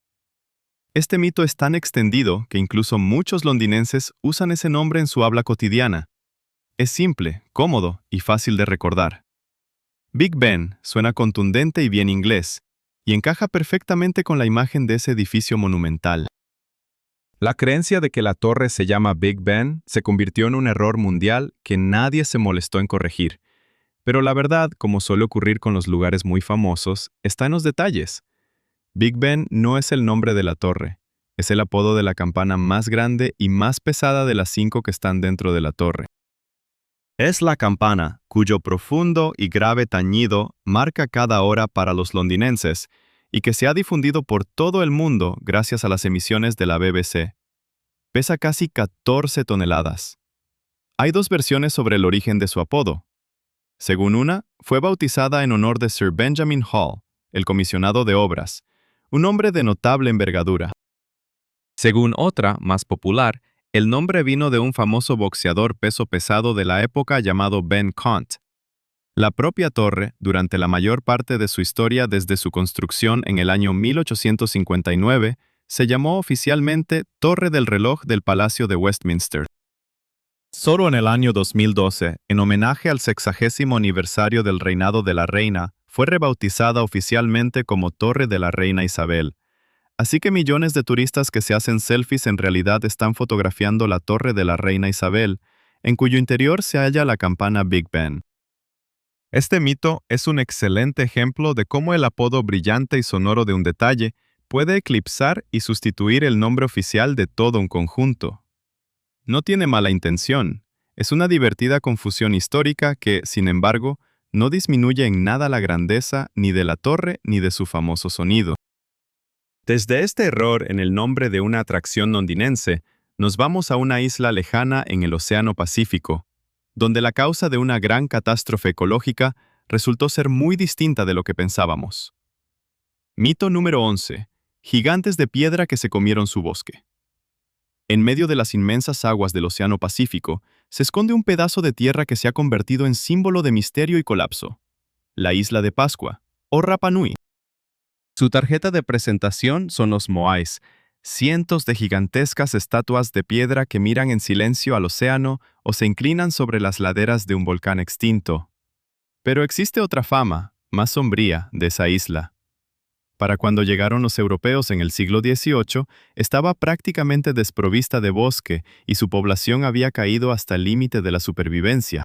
Este mito es tan extendido que incluso muchos londinenses usan ese nombre en su habla cotidiana. Es simple, cómodo y fácil de recordar. Big Ben suena contundente y bien inglés, y encaja perfectamente con la imagen de ese edificio monumental. La creencia de que la torre se llama Big Ben se convirtió en un error mundial que nadie se molestó en corregir. Pero la verdad, como suele ocurrir con los lugares muy famosos, está en los detalles. Big Ben no es el nombre de la torre, es el apodo de la campana más grande y más pesada de las 5 que están dentro de la torre. Es la campana cuyo profundo y grave tañido marca cada hora para los londinenses y que se ha difundido por todo el mundo gracias a las emisiones de la BBC. Pesa casi 14 toneladas. Hay dos versiones sobre el origen de su apodo. Según una, fue bautizada en honor de Sir Benjamin Hall, el comisionado de obras, un hombre de notable envergadura. Según otra, más popular, el nombre vino de un famoso boxeador peso pesado de la época llamado Ben Conte. La propia torre, durante la mayor parte de su historia desde su construcción en el año 1859, se llamó oficialmente Torre del Reloj del Palacio de Westminster. Solo en el año 2012, en homenaje al 60º aniversario del reinado de la reina, fue rebautizada oficialmente como Torre de la Reina Isabel. Así que millones de turistas que se hacen selfies en realidad están fotografiando la Torre de la Reina Isabel, en cuyo interior se halla la campana Big Ben. Este mito es un excelente ejemplo de cómo el apodo brillante y sonoro de un detalle puede eclipsar y sustituir el nombre oficial de todo un conjunto. No tiene mala intención, es una divertida confusión histórica que, sin embargo, no disminuye en nada la grandeza ni de la torre ni de su famoso sonido. Desde este error en el nombre de una atracción londinense, nos vamos a una isla lejana en el Océano Pacífico, donde la causa de una gran catástrofe ecológica resultó ser muy distinta de lo que pensábamos. Mito número 11. Gigantes de piedra que se comieron su bosque. En medio de las inmensas aguas del Océano Pacífico, se esconde un pedazo de tierra que se ha convertido en símbolo de misterio y colapso: la isla de Pascua, o Rapa Nui. Su tarjeta de presentación son los moais, cientos de gigantescas estatuas de piedra que miran en silencio al océano o se inclinan sobre las laderas de un volcán extinto. Pero existe otra fama, más sombría, de esa isla. Para cuando llegaron los europeos en el siglo XVIII, estaba prácticamente desprovista de bosque y su población había caído hasta el límite de la supervivencia.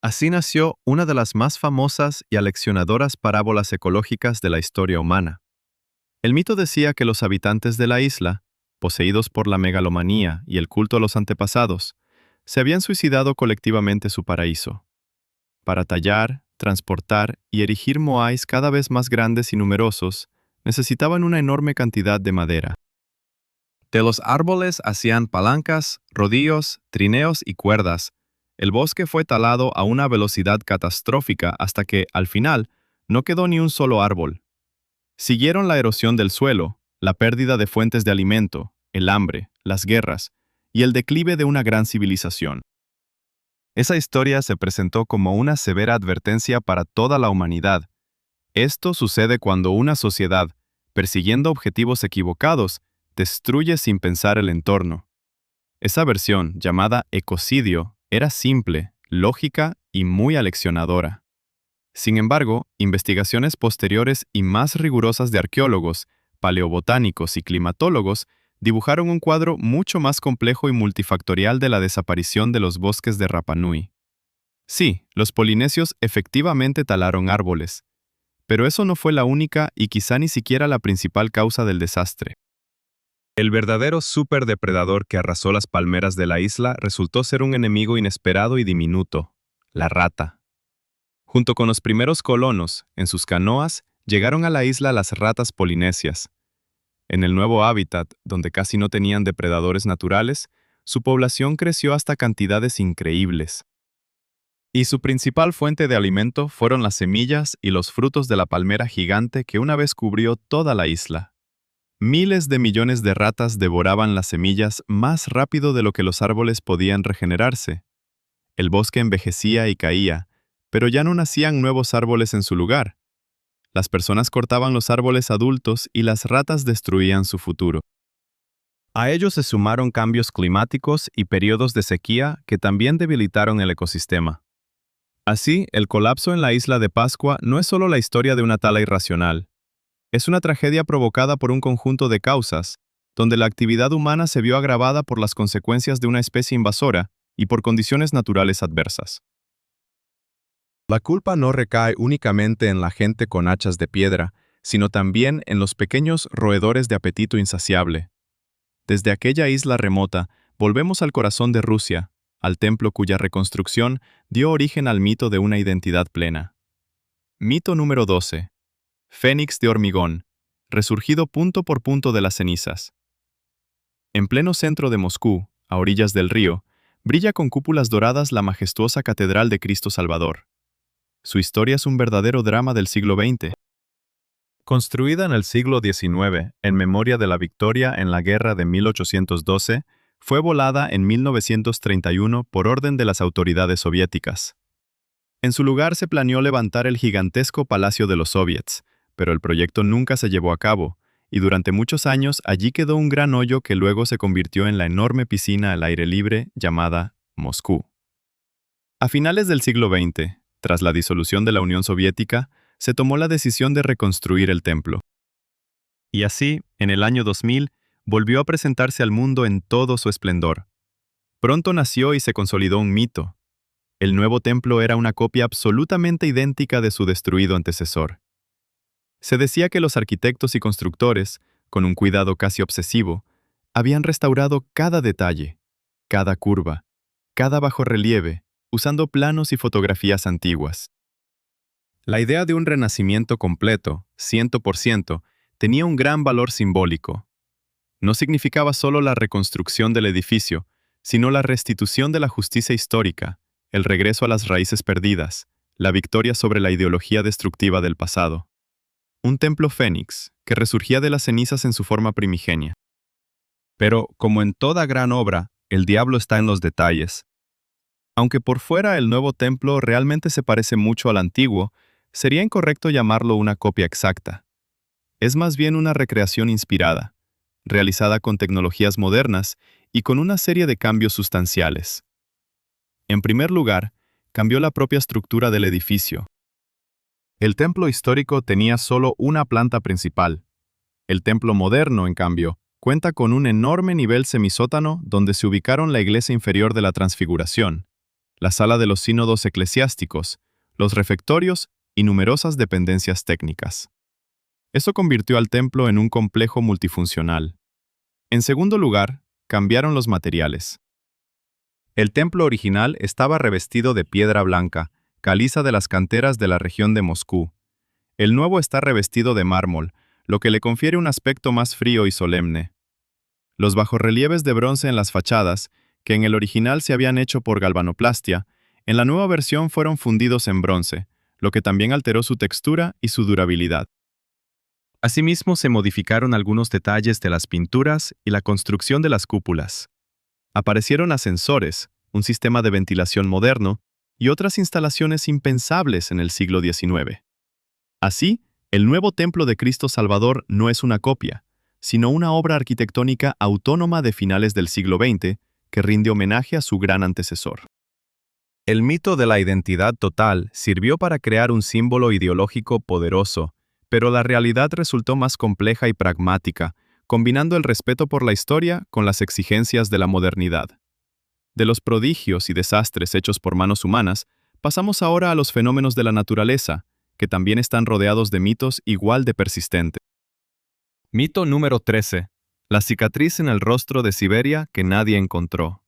Así nació una de las más famosas y aleccionadoras parábolas ecológicas de la historia humana. El mito decía que los habitantes de la isla, poseídos por la megalomanía y el culto a los antepasados, se habían suicidado colectivamente su paraíso. Para tallar, transportar y erigir moais cada vez más grandes y numerosos, necesitaban una enorme cantidad de madera. De los árboles hacían palancas, rodillos, trineos y cuerdas. El bosque fue talado a una velocidad catastrófica hasta que, al final, no quedó ni un solo árbol. Siguieron la erosión del suelo, la pérdida de fuentes de alimento, el hambre, las guerras y el declive de una gran civilización. Esa historia se presentó como una severa advertencia para toda la humanidad. Esto sucede cuando una sociedad, persiguiendo objetivos equivocados, destruye sin pensar el entorno. Esa versión, llamada ecocidio, era simple, lógica y muy aleccionadora. Sin embargo, investigaciones posteriores y más rigurosas de arqueólogos, paleobotánicos y climatólogos dibujaron un cuadro mucho más complejo y multifactorial de la desaparición de los bosques de Rapa Nui. Sí, los polinesios efectivamente talaron árboles, pero eso no fue la única y quizá ni siquiera la principal causa del desastre. El verdadero superdepredador que arrasó las palmeras de la isla resultó ser un enemigo inesperado y diminuto, la rata. Junto con los primeros colonos, en sus canoas, llegaron a la isla las ratas polinesias. En el nuevo hábitat, donde casi no tenían depredadores naturales, su población creció hasta cantidades increíbles. Y su principal fuente de alimento fueron las semillas y los frutos de la palmera gigante que una vez cubrió toda la isla. Miles de millones de ratas devoraban las semillas más rápido de lo que los árboles podían regenerarse. El bosque envejecía y caía, pero ya no nacían nuevos árboles en su lugar. Las personas cortaban los árboles adultos y las ratas destruían su futuro. A ello se sumaron cambios climáticos y periodos de sequía que también debilitaron el ecosistema. Así, el colapso en la isla de Pascua no es solo la historia de una tala irracional. Es una tragedia provocada por un conjunto de causas, donde la actividad humana se vio agravada por las consecuencias de una especie invasora y por condiciones naturales adversas. La culpa no recae únicamente en la gente con hachas de piedra, sino también en los pequeños roedores de apetito insaciable. Desde aquella isla remota, volvemos al corazón de Rusia, al templo cuya reconstrucción dio origen al mito de una identidad plena. Mito número 12. Fénix de hormigón, resurgido punto por punto de las cenizas. En pleno centro de Moscú, a orillas del río, brilla con cúpulas doradas la majestuosa Catedral de Cristo Salvador. Su historia es un verdadero drama del siglo XX. Construida en el siglo XIX, en memoria de la victoria en la guerra de 1812, fue volada en 1931 por orden de las autoridades soviéticas. En su lugar se planeó levantar el gigantesco Palacio de los Soviets, pero el proyecto nunca se llevó a cabo, y durante muchos años allí quedó un gran hoyo que luego se convirtió en la enorme piscina al aire libre llamada Moscú. A finales del siglo XX, tras la disolución de la Unión Soviética, se tomó la decisión de reconstruir el templo. Y así, en el año 2000, volvió a presentarse al mundo en todo su esplendor. Pronto nació y se consolidó un mito. El nuevo templo era una copia absolutamente idéntica de su destruido antecesor. Se decía que los arquitectos y constructores, con un cuidado casi obsesivo, habían restaurado cada detalle, cada curva, cada bajorrelieve, usando planos y fotografías antiguas. La idea de un renacimiento completo, 100%, tenía un gran valor simbólico. No significaba solo la reconstrucción del edificio, sino la restitución de la justicia histórica, el regreso a las raíces perdidas, la victoria sobre la ideología destructiva del pasado. Un templo fénix que resurgía de las cenizas en su forma primigenia. Pero, como en toda gran obra, el diablo está en los detalles. Aunque por fuera el nuevo templo realmente se parece mucho al antiguo, sería incorrecto llamarlo una copia exacta. Es más bien una recreación inspirada, realizada con tecnologías modernas y con una serie de cambios sustanciales. En primer lugar, cambió la propia estructura del edificio. El templo histórico tenía solo una planta principal. El templo moderno, en cambio, cuenta con un enorme nivel semisótano donde se ubicaron la iglesia inferior de la Transfiguración, la sala de los sínodos eclesiásticos, los refectorios y numerosas dependencias técnicas. Eso convirtió al templo en un complejo multifuncional. En segundo lugar, cambiaron los materiales. El templo original estaba revestido de piedra blanca, caliza de las canteras de la región de Moscú. El nuevo está revestido de mármol, lo que le confiere un aspecto más frío y solemne. Los bajorrelieves de bronce en las fachadas, que en el original se habían hecho por galvanoplastia, en la nueva versión fueron fundidos en bronce, lo que también alteró su textura y su durabilidad. Asimismo, se modificaron algunos detalles de las pinturas y la construcción de las cúpulas. Aparecieron ascensores, un sistema de ventilación moderno y otras instalaciones impensables en el siglo XIX. Así, el nuevo Templo de Cristo Salvador no es una copia, sino una obra arquitectónica autónoma de finales del siglo XX que rinde homenaje a su gran antecesor. El mito de la identidad total sirvió para crear un símbolo ideológico poderoso, pero la realidad resultó más compleja y pragmática, combinando el respeto por la historia con las exigencias de la modernidad. De los prodigios y desastres hechos por manos humanas, pasamos ahora a los fenómenos de la naturaleza, que también están rodeados de mitos igual de persistentes. Mito número 13. La cicatriz en el rostro de Siberia que nadie encontró.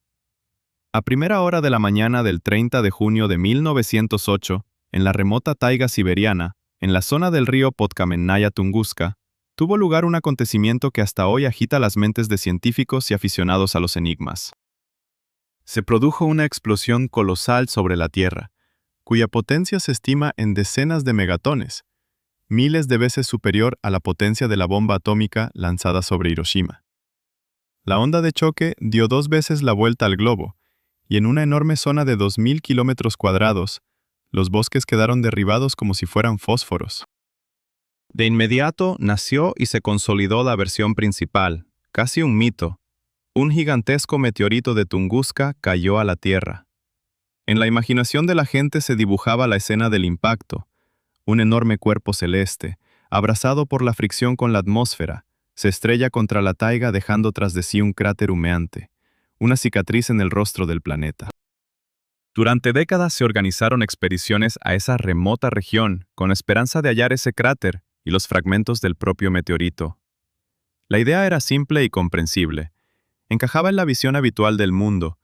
A primera hora de la mañana del 30 de junio de 1908, en la remota taiga siberiana, en la zona del río Podkamennaya Tunguska, tuvo lugar un acontecimiento que hasta hoy agita las mentes de científicos y aficionados a los enigmas. Se produjo una explosión colosal sobre la Tierra, cuya potencia se estima en decenas de megatones, miles de veces superior a la potencia de la bomba atómica lanzada sobre Hiroshima. La onda de choque dio 2 veces la vuelta al globo, y en una enorme zona de 2.000 kilómetros cuadrados, los bosques quedaron derribados como si fueran fósforos. De inmediato nació y se consolidó la versión principal, casi un mito. Un gigantesco meteorito de Tunguska cayó a la Tierra. En la imaginación de la gente se dibujaba la escena del impacto. Un enorme cuerpo celeste, abrazado por la fricción con la atmósfera, se estrella contra la taiga dejando tras de sí un cráter humeante, una cicatriz en el rostro del planeta. Durante décadas se organizaron expediciones a esa remota región con esperanza de hallar ese cráter y los fragmentos del propio meteorito. La idea era simple y comprensible. Encajaba en la visión habitual del mundo.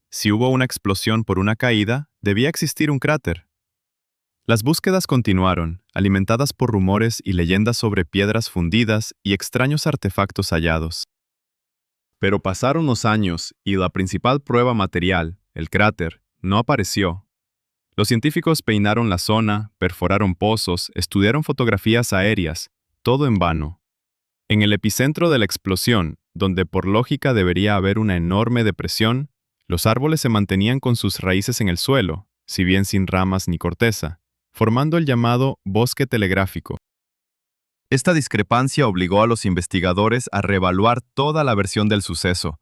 Si hubo una explosión por una caída, debía existir un cráter. Las búsquedas continuaron, alimentadas por rumores y leyendas sobre piedras fundidas y extraños artefactos hallados. Pero pasaron los años y la principal prueba material, el cráter, no apareció. Los científicos peinaron la zona, perforaron pozos, estudiaron fotografías aéreas, todo en vano. En el epicentro de la explosión, donde por lógica debería haber una enorme depresión, los árboles se mantenían con sus raíces en el suelo, si bien sin ramas ni corteza, formando el llamado bosque telegráfico. Esta discrepancia obligó a los investigadores a reevaluar toda la versión del suceso.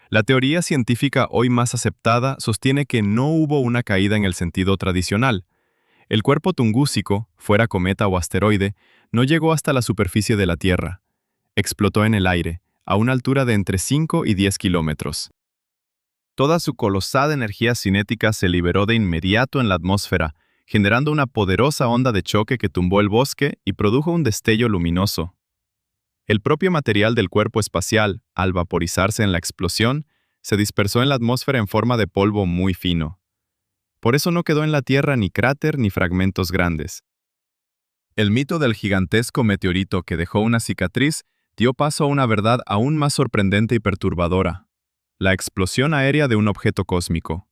La teoría científica hoy más aceptada sostiene que no hubo una caída en el sentido tradicional. El cuerpo tungúsico, fuera cometa o asteroide, no llegó hasta la superficie de la Tierra. Explotó en el aire, a una altura de entre 5 y 10 kilómetros. Toda su colosal energía cinética se liberó de inmediato en la atmósfera, generando una poderosa onda de choque que tumbó el bosque y produjo un destello luminoso. El propio material del cuerpo espacial, al vaporizarse en la explosión, se dispersó en la atmósfera en forma de polvo muy fino. Por eso no quedó en la Tierra ni cráter ni fragmentos grandes. El mito del gigantesco meteorito que dejó una cicatriz dio paso a una verdad aún más sorprendente y perturbadora: la explosión aérea de un objeto cósmico.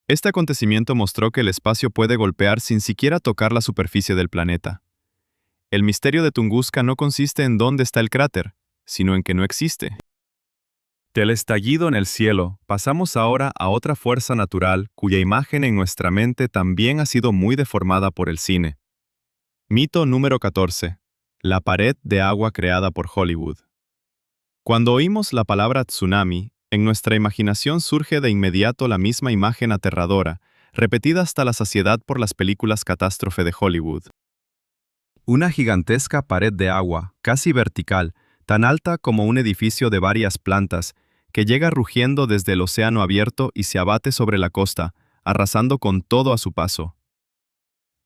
Este acontecimiento mostró que el espacio puede golpear sin siquiera tocar la superficie del planeta. El misterio de Tunguska no consiste en dónde está el cráter, sino en que no existe. Del estallido en el cielo, pasamos ahora a otra fuerza natural cuya imagen en nuestra mente también ha sido muy deformada por el cine. Mito número 14. La pared de agua creada por Hollywood. Cuando oímos la palabra tsunami, en nuestra imaginación surge de inmediato la misma imagen aterradora, repetida hasta la saciedad por las películas catástrofe de Hollywood. Una gigantesca pared de agua, casi vertical, tan alta como un edificio de varias plantas, que llega rugiendo desde el océano abierto y se abate sobre la costa, arrasando con todo a su paso.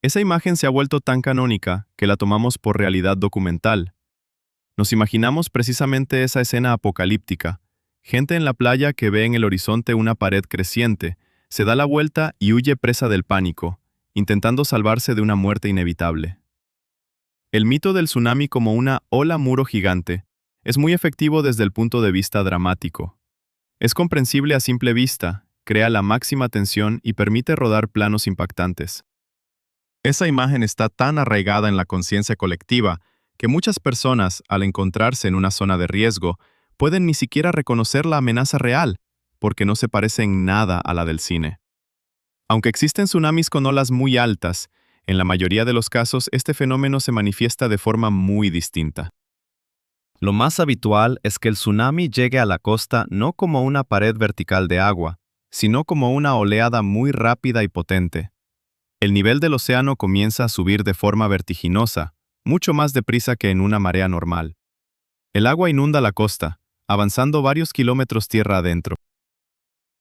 Esa imagen se ha vuelto tan canónica que la tomamos por realidad documental. Nos imaginamos precisamente esa escena apocalíptica. Gente en la playa que ve en el horizonte una pared creciente, se da la vuelta y huye presa del pánico, intentando salvarse de una muerte inevitable. El mito del tsunami como una ola muro gigante es muy efectivo desde el punto de vista dramático. Es comprensible a simple vista, crea la máxima tensión y permite rodar planos impactantes. Esa imagen está tan arraigada en la conciencia colectiva que muchas personas, al encontrarse en una zona de riesgo, pueden ni siquiera reconocer la amenaza real, porque no se parece en nada a la del cine. Aunque existen tsunamis con olas muy altas, en la mayoría de los casos este fenómeno se manifiesta de forma muy distinta. Lo más habitual es que el tsunami llegue a la costa no como una pared vertical de agua, sino como una oleada muy rápida y potente. El nivel del océano comienza a subir de forma vertiginosa, mucho más deprisa que en una marea normal. El agua inunda la costa, avanzando varios kilómetros tierra adentro.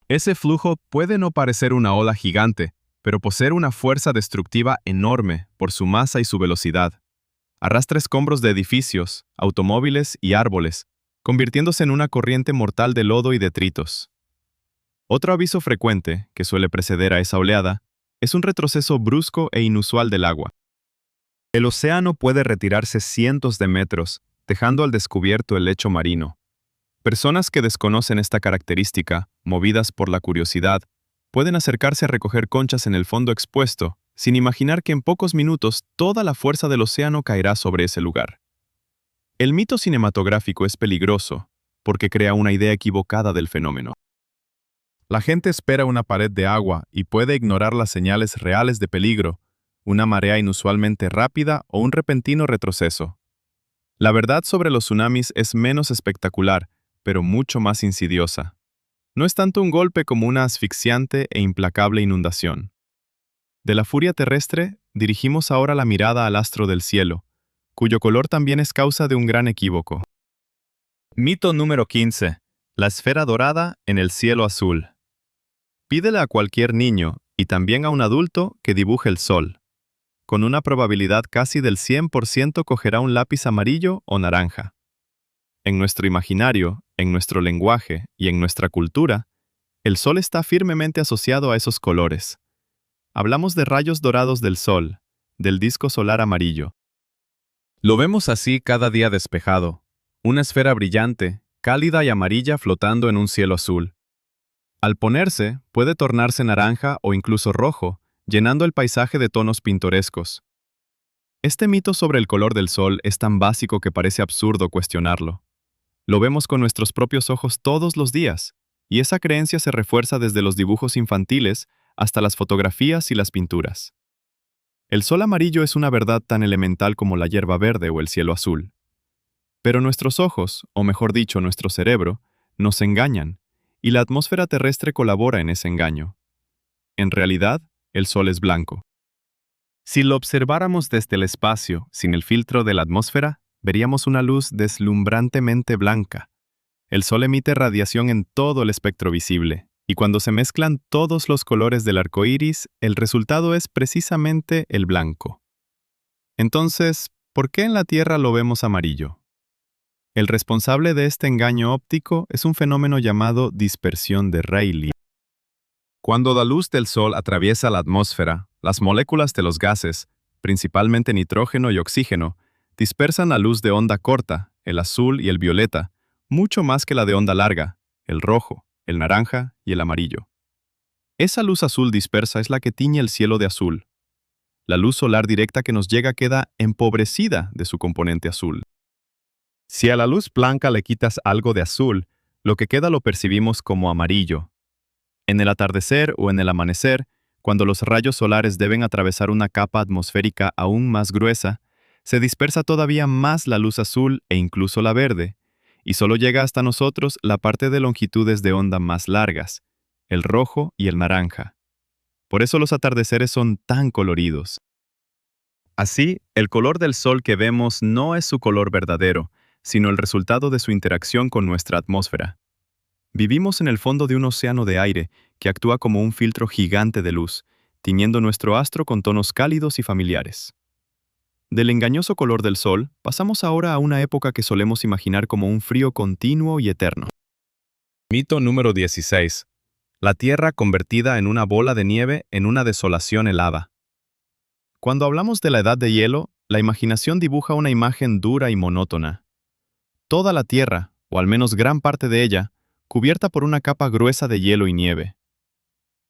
Ese flujo puede no parecer una ola gigante, pero poseer una fuerza destructiva enorme por su masa y su velocidad. Arrastra escombros de edificios, automóviles y árboles, convirtiéndose en una corriente mortal de lodo y detritos. Otro aviso frecuente, que suele preceder a esa oleada, es un retroceso brusco e inusual del agua. El océano puede retirarse cientos de metros, dejando al descubierto el lecho marino. Personas que desconocen esta característica, movidas por la curiosidad, pueden acercarse a recoger conchas en el fondo expuesto, sin imaginar que en pocos minutos toda la fuerza del océano caerá sobre ese lugar. El mito cinematográfico es peligroso, porque crea una idea equivocada del fenómeno. La gente espera una pared de agua y puede ignorar las señales reales de peligro, una marea inusualmente rápida o un repentino retroceso. La verdad sobre los tsunamis es menos espectacular, pero mucho más insidiosa. No es tanto un golpe como una asfixiante e implacable inundación. De la furia terrestre, dirigimos ahora la mirada al astro del cielo, cuyo color también es causa de un gran equívoco. Mito número 15. La esfera dorada en el cielo azul. Pídele a cualquier niño, y también a un adulto, que dibuje el sol. Con una probabilidad casi del 100% cogerá un lápiz amarillo o naranja. En nuestro imaginario, en nuestro lenguaje y en nuestra cultura, el sol está firmemente asociado a esos colores. Hablamos de rayos dorados del sol, del disco solar amarillo. Lo vemos así cada día despejado, una esfera brillante, cálida y amarilla flotando en un cielo azul. Al ponerse, puede tornarse naranja o incluso rojo, llenando el paisaje de tonos pintorescos. Este mito sobre el color del sol es tan básico que parece absurdo cuestionarlo. Lo vemos con nuestros propios ojos todos los días, y esa creencia se refuerza desde los dibujos infantiles hasta las fotografías y las pinturas. El sol amarillo es una verdad tan elemental como la hierba verde o el cielo azul. Pero nuestros ojos, o mejor dicho, nuestro cerebro, nos engañan, y la atmósfera terrestre colabora en ese engaño. En realidad, el sol es blanco. Si lo observáramos desde el espacio, sin el filtro de la atmósfera, veríamos una luz deslumbrantemente blanca. El sol emite radiación en todo el espectro visible, y cuando se mezclan todos los colores del arco iris, el resultado es precisamente el blanco. Entonces, ¿por qué en la Tierra lo vemos amarillo? El responsable de este engaño óptico es un fenómeno llamado dispersión de Rayleigh. Cuando la luz del sol atraviesa la atmósfera, las moléculas de los gases, principalmente nitrógeno y oxígeno, dispersan la luz de onda corta, el azul y el violeta, mucho más que la de onda larga, el rojo, el naranja y el amarillo. Esa luz azul dispersa es la que tiñe el cielo de azul. La luz solar directa que nos llega queda empobrecida de su componente azul. Si a la luz blanca le quitas algo de azul, lo que queda lo percibimos como amarillo. En el atardecer o en el amanecer, cuando los rayos solares deben atravesar una capa atmosférica aún más gruesa, se dispersa todavía más la luz azul e incluso la verde, y solo llega hasta nosotros la parte de longitudes de onda más largas, el rojo y el naranja. Por eso los atardeceres son tan coloridos. Así, el color del Sol que vemos no es su color verdadero, sino el resultado de su interacción con nuestra atmósfera. Vivimos en el fondo de un océano de aire que actúa como un filtro gigante de luz, tiñendo nuestro astro con tonos cálidos y familiares. Del engañoso color del Sol, pasamos ahora a una época que solemos imaginar como un frío continuo y eterno. Mito número 16. La Tierra convertida en una bola de nieve en una desolación helada. Cuando hablamos de la edad de hielo, la imaginación dibuja una imagen dura y monótona. Toda la Tierra, o al menos gran parte de ella, cubierta por una capa gruesa de hielo y nieve.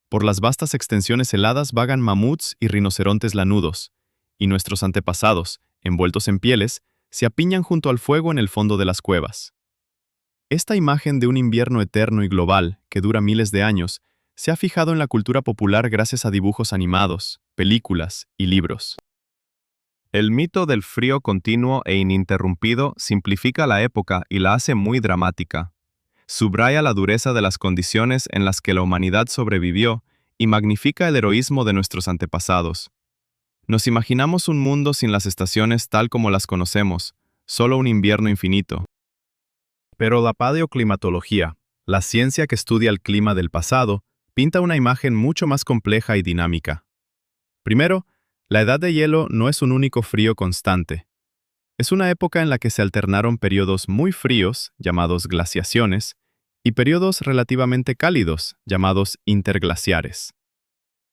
Por las vastas extensiones heladas vagan mamuts y rinocerontes lanudos, y nuestros antepasados, envueltos en pieles, se apiñan junto al fuego en el fondo de las cuevas. Esta imagen de un invierno eterno y global, que dura miles de años, se ha fijado en la cultura popular gracias a dibujos animados, películas y libros. El mito del frío continuo e ininterrumpido simplifica la época y la hace muy dramática. Subraya la dureza de las condiciones en las que la humanidad sobrevivió y magnifica el heroísmo de nuestros antepasados. Nos imaginamos un mundo sin las estaciones tal como las conocemos, solo un invierno infinito. Pero la paleoclimatología, la ciencia que estudia el clima del pasado, pinta una imagen mucho más compleja y dinámica. Primero, la edad de hielo no es un único frío constante. Es una época en la que se alternaron periodos muy fríos, llamados glaciaciones, y periodos relativamente cálidos, llamados interglaciares.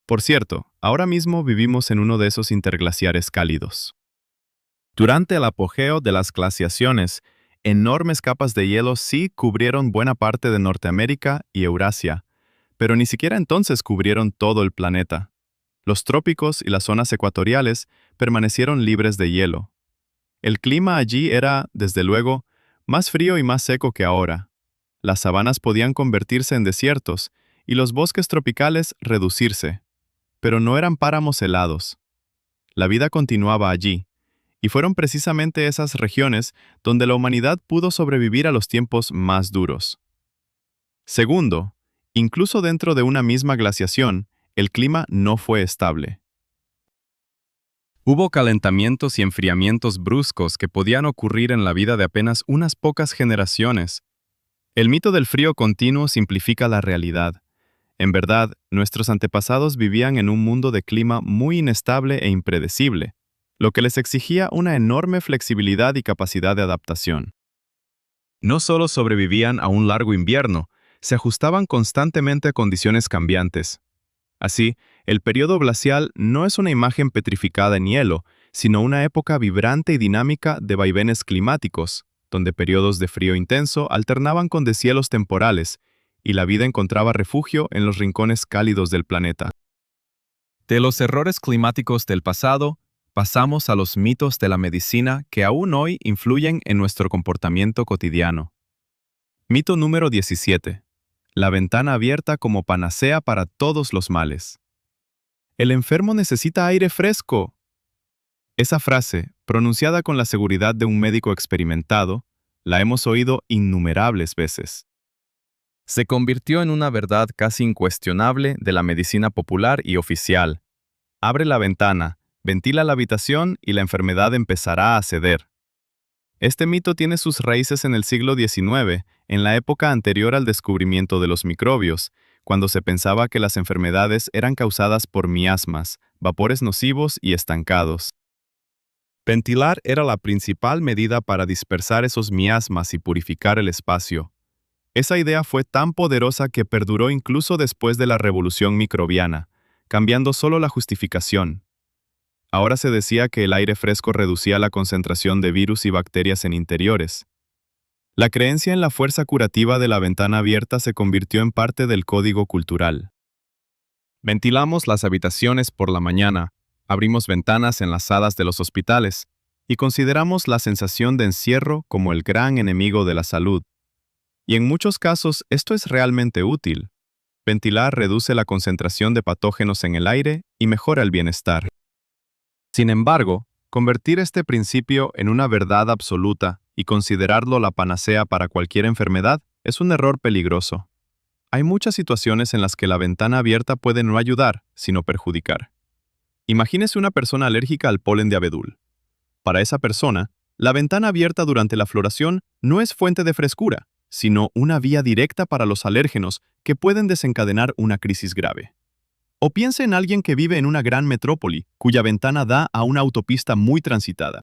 Por cierto, ahora mismo vivimos en uno de esos interglaciares cálidos. Durante el apogeo de las glaciaciones, enormes capas de hielo sí cubrieron buena parte de Norteamérica y Eurasia, pero ni siquiera entonces cubrieron todo el planeta. Los trópicos y las zonas ecuatoriales permanecieron libres de hielo. El clima allí era, desde luego, más frío y más seco que ahora. Las sabanas podían convertirse en desiertos y los bosques tropicales reducirse, pero no eran páramos helados. La vida continuaba allí, y fueron precisamente esas regiones donde la humanidad pudo sobrevivir a los tiempos más duros. Segundo, incluso dentro de una misma glaciación, el clima no fue estable. Hubo calentamientos y enfriamientos bruscos que podían ocurrir en la vida de apenas unas pocas generaciones. El mito del frío continuo simplifica la realidad. En verdad, nuestros antepasados vivían en un mundo de clima muy inestable e impredecible, lo que les exigía una enorme flexibilidad y capacidad de adaptación. No solo sobrevivían a un largo invierno, se ajustaban constantemente a condiciones cambiantes. Así, el periodo glacial no es una imagen petrificada en hielo, sino una época vibrante y dinámica de vaivenes climáticos, donde periodos de frío intenso alternaban con deshielos temporales, y la vida encontraba refugio en los rincones cálidos del planeta. De los errores climáticos del pasado, pasamos a los mitos de la medicina que aún hoy influyen en nuestro comportamiento cotidiano. Mito número 17. La ventana abierta como panacea para todos los males. El enfermo necesita aire fresco. Esa frase, pronunciada con la seguridad de un médico experimentado, la hemos oído innumerables veces. Se convirtió en una verdad casi incuestionable de la medicina popular y oficial. Abre la ventana, ventila la habitación y la enfermedad empezará a ceder. Este mito tiene sus raíces en el siglo XIX, en la época anterior al descubrimiento de los microbios, cuando se pensaba que las enfermedades eran causadas por miasmas, vapores nocivos y estancados. Ventilar era la principal medida para dispersar esos miasmas y purificar el espacio. Esa idea fue tan poderosa que perduró incluso después de la revolución microbiana, cambiando solo la justificación. Ahora se decía que el aire fresco reducía la concentración de virus y bacterias en interiores. La creencia en la fuerza curativa de la ventana abierta se convirtió en parte del código cultural. Ventilamos las habitaciones por la mañana, abrimos ventanas enlazadas de los hospitales y consideramos la sensación de encierro como el gran enemigo de la salud. Y en muchos casos esto es realmente útil. Ventilar reduce la concentración de patógenos en el aire y mejora el bienestar. Sin embargo, convertir este principio en una verdad absoluta y considerarlo la panacea para cualquier enfermedad es un error peligroso. Hay muchas situaciones en las que la ventana abierta puede no ayudar, sino perjudicar. Imagínese una persona alérgica al polen de abedul. Para esa persona, la ventana abierta durante la floración no es fuente de frescura, sino una vía directa para los alérgenos que pueden desencadenar una crisis grave. O piense en alguien que vive en una gran metrópoli, cuya ventana da a una autopista muy transitada.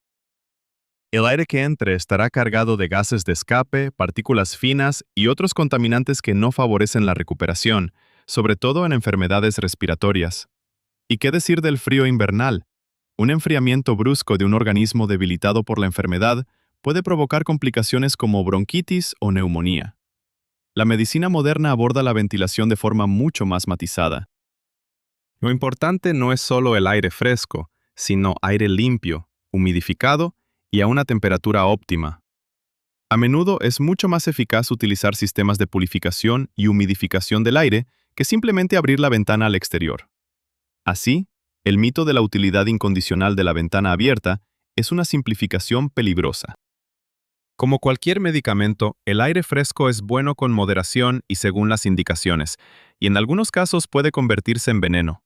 El aire que entre estará cargado de gases de escape, partículas finas y otros contaminantes que no favorecen la recuperación, sobre todo en enfermedades respiratorias. ¿Y qué decir del frío invernal? Un enfriamiento brusco de un organismo debilitado por la enfermedad puede provocar complicaciones como bronquitis o neumonía. La medicina moderna aborda la ventilación de forma mucho más matizada. Lo importante no es solo el aire fresco, sino aire limpio, humidificado y a una temperatura óptima. A menudo es mucho más eficaz utilizar sistemas de purificación y humidificación del aire que simplemente abrir la ventana al exterior. Así, el mito de la utilidad incondicional de la ventana abierta es una simplificación peligrosa. Como cualquier medicamento, el aire fresco es bueno con moderación y según las indicaciones, y en algunos casos puede convertirse en veneno.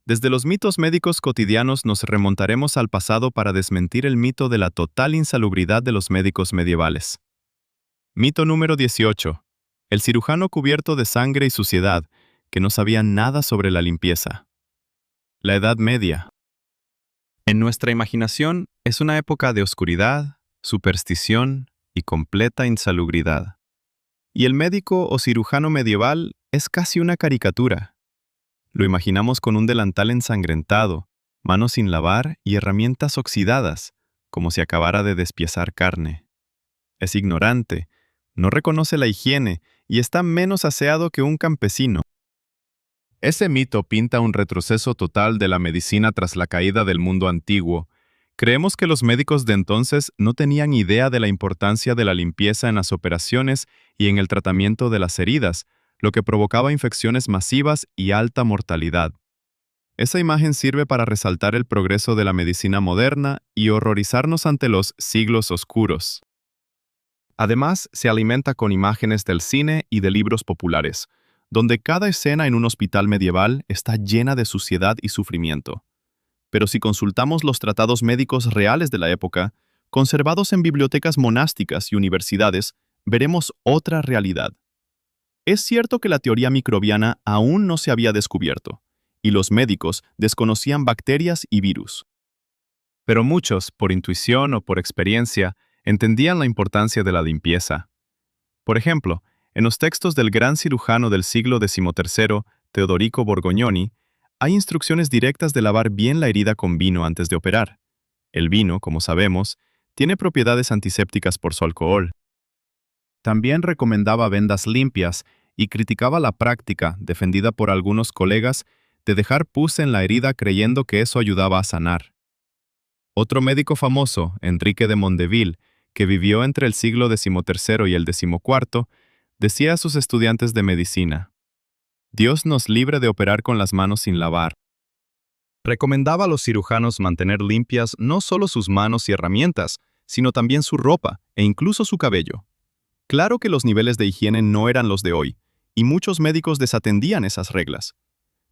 Desde los mitos médicos cotidianos nos remontaremos al pasado para desmentir el mito de la total insalubridad de los médicos medievales. Mito número 18. El cirujano cubierto de sangre y suciedad, que no sabía nada sobre la limpieza. La Edad Media. En nuestra imaginación es una época de oscuridad, superstición y completa insalubridad. Y el médico o cirujano medieval es casi una caricatura. Lo imaginamos con un delantal ensangrentado, manos sin lavar y herramientas oxidadas, como si acabara de despiezar carne. Es ignorante, no reconoce la higiene y está menos aseado que un campesino. Ese mito pinta un retroceso total de la medicina tras la caída del mundo antiguo. Creemos que los médicos de entonces no tenían idea de la importancia de la limpieza en las operaciones y en el tratamiento de las heridas, lo que provocaba infecciones masivas y alta mortalidad. Esa imagen sirve para resaltar el progreso de la medicina moderna y horrorizarnos ante los siglos oscuros. Además, se alimenta con imágenes del cine y de libros populares, donde cada escena en un hospital medieval está llena de suciedad y sufrimiento. Pero si consultamos los tratados médicos reales de la época, conservados en bibliotecas monásticas y universidades, veremos otra realidad. Es cierto que la teoría microbiana aún no se había descubierto, y los médicos desconocían bacterias y virus. Pero muchos, por intuición o por experiencia, entendían la importancia de la limpieza. Por ejemplo, en los textos del gran cirujano del siglo XIII, Teodorico Borgognoni, hay instrucciones directas de lavar bien la herida con vino antes de operar. El vino, como sabemos, tiene propiedades antisépticas por su alcohol. También recomendaba vendas limpias y criticaba la práctica, defendida por algunos colegas, de dejar pus en la herida creyendo que eso ayudaba a sanar. Otro médico famoso, Enrique de Mondeville, que vivió entre el siglo XIII y el XIV, decía a sus estudiantes de medicina: Dios nos libre de operar con las manos sin lavar. Recomendaba a los cirujanos mantener limpias no solo sus manos y herramientas, sino también su ropa e incluso su cabello. Claro que los niveles de higiene no eran los de hoy, y muchos médicos desatendían esas reglas.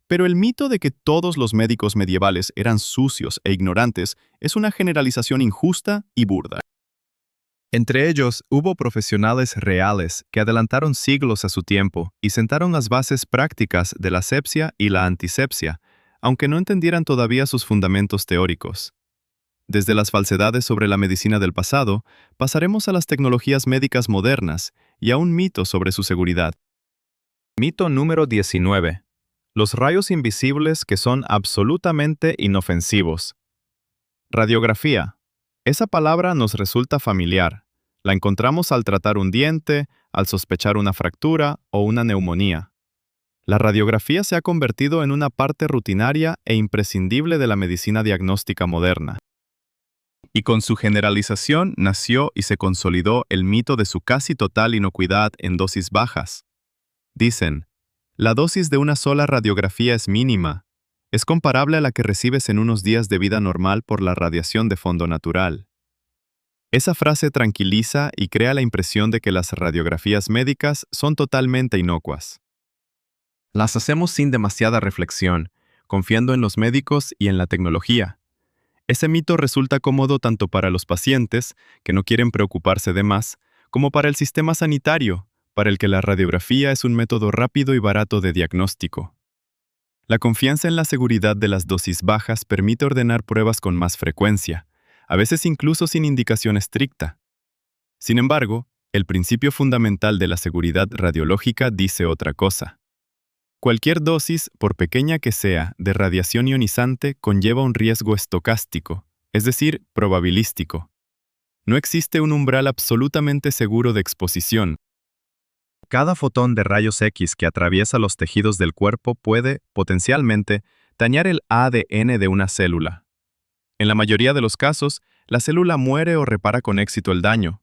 Pero el mito de que todos los médicos medievales eran sucios e ignorantes es una generalización injusta y burda. Entre ellos, hubo profesionales reales que adelantaron siglos a su tiempo y sentaron las bases prácticas de la asepsia y la antisepsia, aunque no entendieran todavía sus fundamentos teóricos. Desde las falsedades sobre la medicina del pasado, pasaremos a las tecnologías médicas modernas y a un mito sobre su seguridad. Mito número 19. Los rayos invisibles que son absolutamente inofensivos. Radiografía. Esa palabra nos resulta familiar. La encontramos al tratar un diente, al sospechar una fractura o una neumonía. La radiografía se ha convertido en una parte rutinaria e imprescindible de la medicina diagnóstica moderna. Y con su generalización nació y se consolidó el mito de su casi total inocuidad en dosis bajas. Dicen, la dosis de una sola radiografía es mínima. Es comparable a la que recibes en unos días de vida normal por la radiación de fondo natural. Esa frase tranquiliza y crea la impresión de que las radiografías médicas son totalmente inocuas. Las hacemos sin demasiada reflexión, confiando en los médicos y en la tecnología. Ese mito resulta cómodo tanto para los pacientes, que no quieren preocuparse de más, como para el sistema sanitario, para el que la radiografía es un método rápido y barato de diagnóstico. La confianza en la seguridad de las dosis bajas permite ordenar pruebas con más frecuencia, a veces incluso sin indicación estricta. Sin embargo, el principio fundamental de la seguridad radiológica dice otra cosa. Cualquier dosis, por pequeña que sea, de radiación ionizante conlleva un riesgo estocástico, es decir, probabilístico. No existe un umbral absolutamente seguro de exposición. Cada fotón de rayos X que atraviesa los tejidos del cuerpo puede, potencialmente, dañar el ADN de una célula. En la mayoría de los casos, la célula muere o repara con éxito el daño,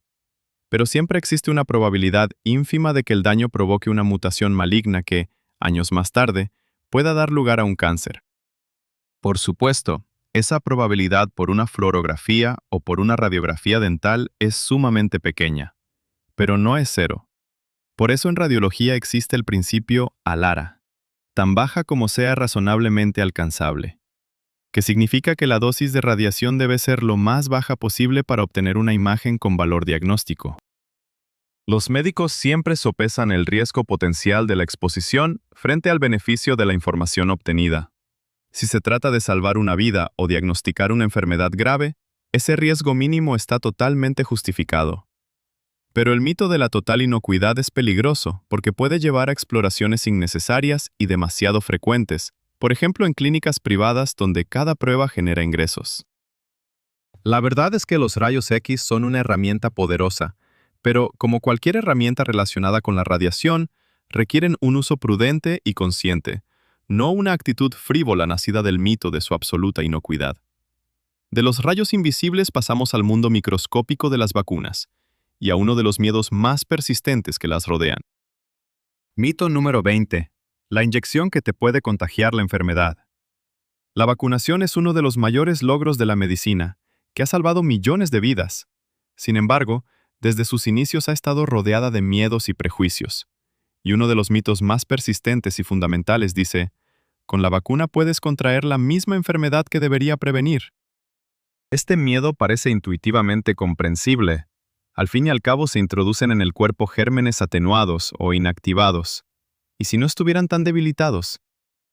pero siempre existe una probabilidad ínfima de que el daño provoque una mutación maligna que, años más tarde, pueda dar lugar a un cáncer. Por supuesto, esa probabilidad por una fluorografía o por una radiografía dental es sumamente pequeña, pero no es cero. Por eso en radiología existe el principio ALARA, tan baja como sea razonablemente alcanzable, que significa que la dosis de radiación debe ser lo más baja posible para obtener una imagen con valor diagnóstico. Los médicos siempre sopesan el riesgo potencial de la exposición frente al beneficio de la información obtenida. Si se trata de salvar una vida o diagnosticar una enfermedad grave, ese riesgo mínimo está totalmente justificado. Pero el mito de la total inocuidad es peligroso porque puede llevar a exploraciones innecesarias y demasiado frecuentes, por ejemplo en clínicas privadas donde cada prueba genera ingresos. La verdad es que los rayos X son una herramienta poderosa, pero como cualquier herramienta relacionada con la radiación, requieren un uso prudente y consciente, no una actitud frívola nacida del mito de su absoluta inocuidad. De los rayos invisibles pasamos al mundo microscópico de las vacunas, y a uno de los miedos más persistentes que las rodean. Mito número 20. La inyección que te puede contagiar la enfermedad. La vacunación es uno de los mayores logros de la medicina, que ha salvado millones de vidas. Sin embargo, desde sus inicios ha estado rodeada de miedos y prejuicios. Y uno de los mitos más persistentes y fundamentales dice, con la vacuna puedes contraer la misma enfermedad que debería prevenir. Este miedo parece intuitivamente comprensible. Al fin y al cabo se introducen en el cuerpo gérmenes atenuados o inactivados. ¿Y si no estuvieran tan debilitados?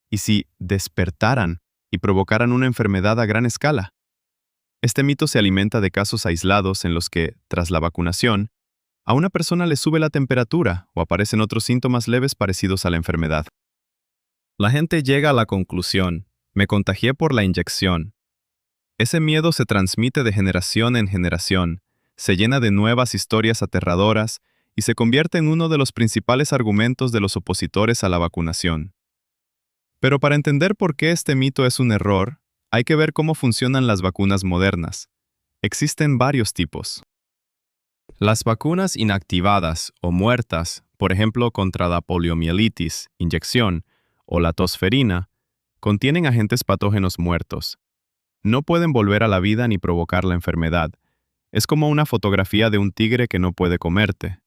¿Y si despertaran y provocaran una enfermedad a gran escala? Este mito se alimenta de casos aislados en los que, tras la vacunación, a una persona le sube la temperatura o aparecen otros síntomas leves parecidos a la enfermedad. La gente llega a la conclusión, me contagié por la inyección. Ese miedo se transmite de generación en generación, se llena de nuevas historias aterradoras y se convierte en uno de los principales argumentos de los opositores a la vacunación. Pero para entender por qué este mito es un error, hay que ver cómo funcionan las vacunas modernas. Existen varios tipos. Las vacunas inactivadas o muertas, por ejemplo contra la poliomielitis, inyección, o la tosferina, contienen agentes patógenos muertos. No pueden volver a la vida ni provocar la enfermedad. Es como una fotografía de un tigre que no puede comerte.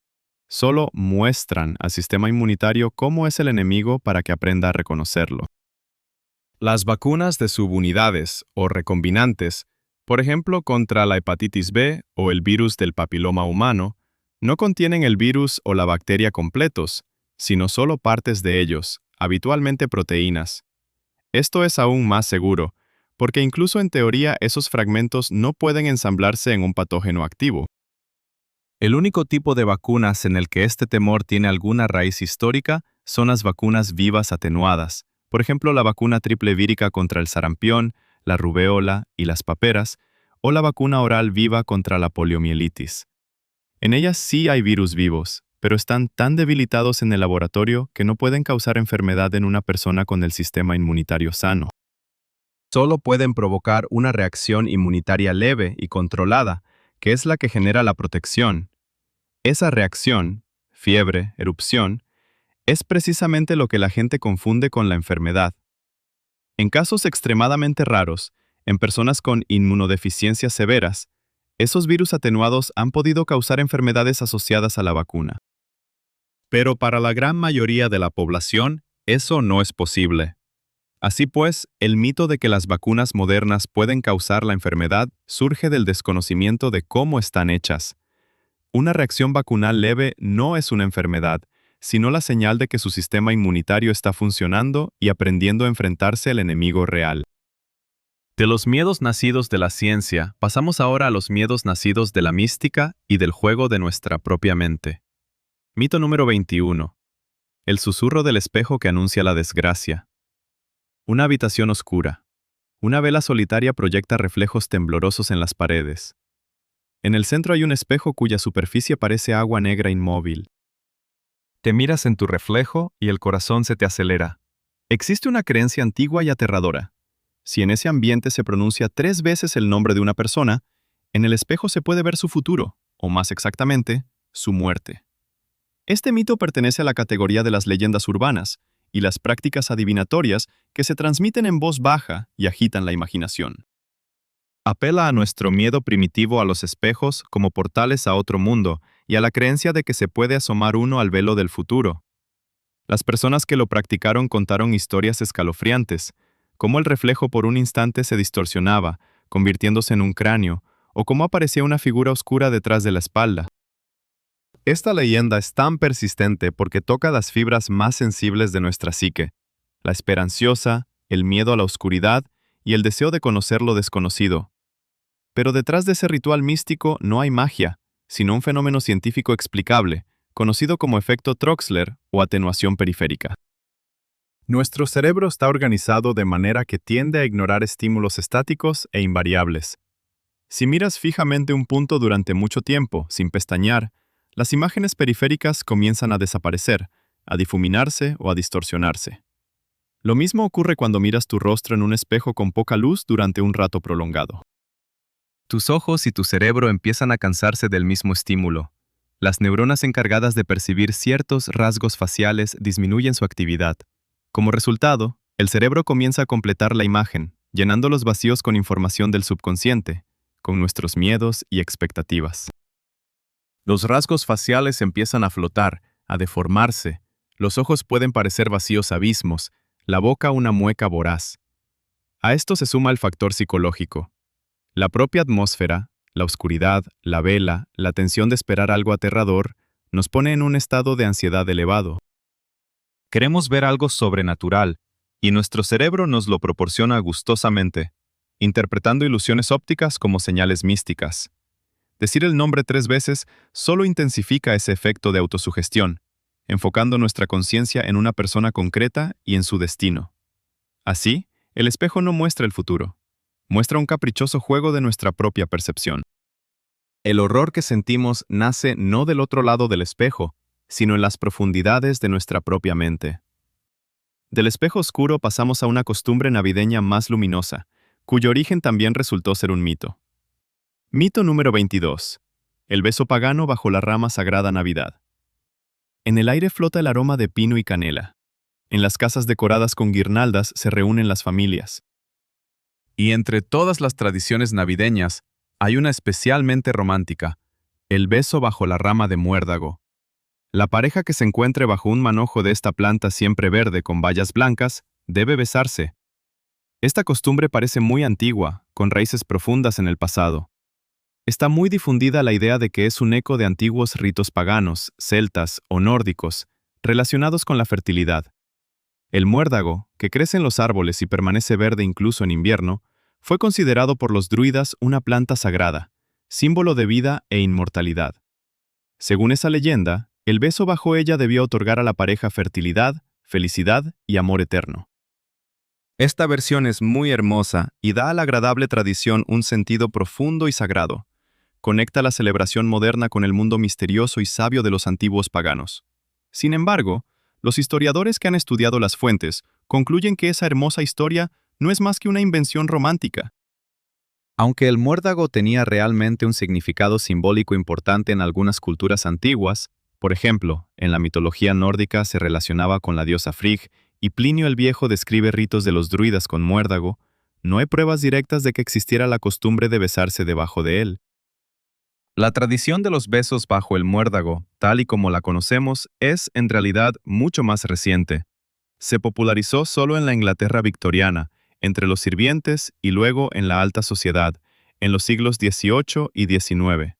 Solo muestran al sistema inmunitario cómo es el enemigo para que aprenda a reconocerlo. Las vacunas de subunidades o recombinantes, por ejemplo contra la hepatitis B o el virus del papiloma humano, no contienen el virus o la bacteria completos, sino solo partes de ellos, habitualmente proteínas. Esto es aún más seguro, porque incluso en teoría esos fragmentos no pueden ensamblarse en un patógeno activo. El único tipo de vacunas en el que este temor tiene alguna raíz histórica son las vacunas vivas atenuadas, por ejemplo la vacuna triple vírica contra el sarampión, la rubeola y las paperas, o la vacuna oral viva contra la poliomielitis. En ellas sí hay virus vivos, pero están tan debilitados en el laboratorio que no pueden causar enfermedad en una persona con el sistema inmunitario sano. Solo pueden provocar una reacción inmunitaria leve y controlada, que es la que genera la protección. Esa reacción, fiebre, erupción, es precisamente lo que la gente confunde con la enfermedad. En casos extremadamente raros, en personas con inmunodeficiencias severas, esos virus atenuados han podido causar enfermedades asociadas a la vacuna. Pero para la gran mayoría de la población, eso no es posible. Así pues, el mito de que las vacunas modernas pueden causar la enfermedad surge del desconocimiento de cómo están hechas. Una reacción vacunal leve no es una enfermedad, sino la señal de que su sistema inmunitario está funcionando y aprendiendo a enfrentarse al enemigo real. De los miedos nacidos de la ciencia, pasamos ahora a los miedos nacidos de la mística y del juego de nuestra propia mente. Mito número 21. El susurro del espejo que anuncia la desgracia. Una habitación oscura. Una vela solitaria proyecta reflejos temblorosos en las paredes. En el centro hay un espejo cuya superficie parece agua negra inmóvil. Te miras en tu reflejo y el corazón se te acelera. Existe una creencia antigua y aterradora. Si en ese ambiente se pronuncia 3 veces el nombre de una persona, en el espejo se puede ver su futuro, o más exactamente, su muerte. Este mito pertenece a la categoría de las leyendas urbanas y las prácticas adivinatorias que se transmiten en voz baja y agitan la imaginación. Apela a nuestro miedo primitivo a los espejos como portales a otro mundo y a la creencia de que se puede asomar uno al velo del futuro. Las personas que lo practicaron contaron historias escalofriantes, cómo el reflejo por un instante se distorsionaba, convirtiéndose en un cráneo, o cómo aparecía una figura oscura detrás de la espalda. Esta leyenda es tan persistente porque toca las fibras más sensibles de nuestra psique, la espera ansiosa, el miedo a la oscuridad y el deseo de conocer lo desconocido. Pero detrás de ese ritual místico no hay magia, sino un fenómeno científico explicable, conocido como efecto Troxler o atenuación periférica. Nuestro cerebro está organizado de manera que tiende a ignorar estímulos estáticos e invariables. Si miras fijamente un punto durante mucho tiempo, sin pestañear, las imágenes periféricas comienzan a desaparecer, a difuminarse o a distorsionarse. Lo mismo ocurre cuando miras tu rostro en un espejo con poca luz durante un rato prolongado. Tus ojos y tu cerebro empiezan a cansarse del mismo estímulo. Las neuronas encargadas de percibir ciertos rasgos faciales disminuyen su actividad. Como resultado, el cerebro comienza a completar la imagen, llenando los vacíos con información del subconsciente, con nuestros miedos y expectativas. Los rasgos faciales empiezan a flotar, a deformarse. Los ojos pueden parecer vacíos abismos, la boca una mueca voraz. A esto se suma el factor psicológico. La propia atmósfera, la oscuridad, la vela, la tensión de esperar algo aterrador, nos pone en un estado de ansiedad elevado. Queremos ver algo sobrenatural, y nuestro cerebro nos lo proporciona gustosamente, interpretando ilusiones ópticas como señales místicas. Decir el nombre 3 veces solo intensifica ese efecto de autosugestión, enfocando nuestra conciencia en una persona concreta y en su destino. Así, el espejo no muestra el futuro, muestra un caprichoso juego de nuestra propia percepción. El horror que sentimos nace no del otro lado del espejo, sino en las profundidades de nuestra propia mente. Del espejo oscuro pasamos a una costumbre navideña más luminosa, cuyo origen también resultó ser un mito. Mito número 22. El beso pagano bajo la rama sagrada Navidad. En el aire flota el aroma de pino y canela. En las casas decoradas con guirnaldas se reúnen las familias. Y entre todas las tradiciones navideñas, hay una especialmente romántica, el beso bajo la rama de muérdago. La pareja que se encuentre bajo un manojo de esta planta siempre verde con bayas blancas, debe besarse. Esta costumbre parece muy antigua, con raíces profundas en el pasado. Está muy difundida la idea de que es un eco de antiguos ritos paganos, celtas o nórdicos, relacionados con la fertilidad. El muérdago, que crece en los árboles y permanece verde incluso en invierno, fue considerado por los druidas una planta sagrada, símbolo de vida e inmortalidad. Según esa leyenda, el beso bajo ella debió otorgar a la pareja fertilidad, felicidad y amor eterno. Esta versión es muy hermosa y da a la agradable tradición un sentido profundo y sagrado. Conecta la celebración moderna con el mundo misterioso y sabio de los antiguos paganos. Sin embargo, los historiadores que han estudiado las fuentes concluyen que esa hermosa historia no es más que una invención romántica. Aunque el muérdago tenía realmente un significado simbólico importante en algunas culturas antiguas, por ejemplo, en la mitología nórdica se relacionaba con la diosa Frigg y Plinio el Viejo describe ritos de los druidas con muérdago, no hay pruebas directas de que existiera la costumbre de besarse debajo de él. La tradición de los besos bajo el muérdago, tal y como la conocemos, es, en realidad, mucho más reciente. Se popularizó solo en la Inglaterra victoriana, entre los sirvientes y luego en la alta sociedad, en los siglos XVIII y XIX.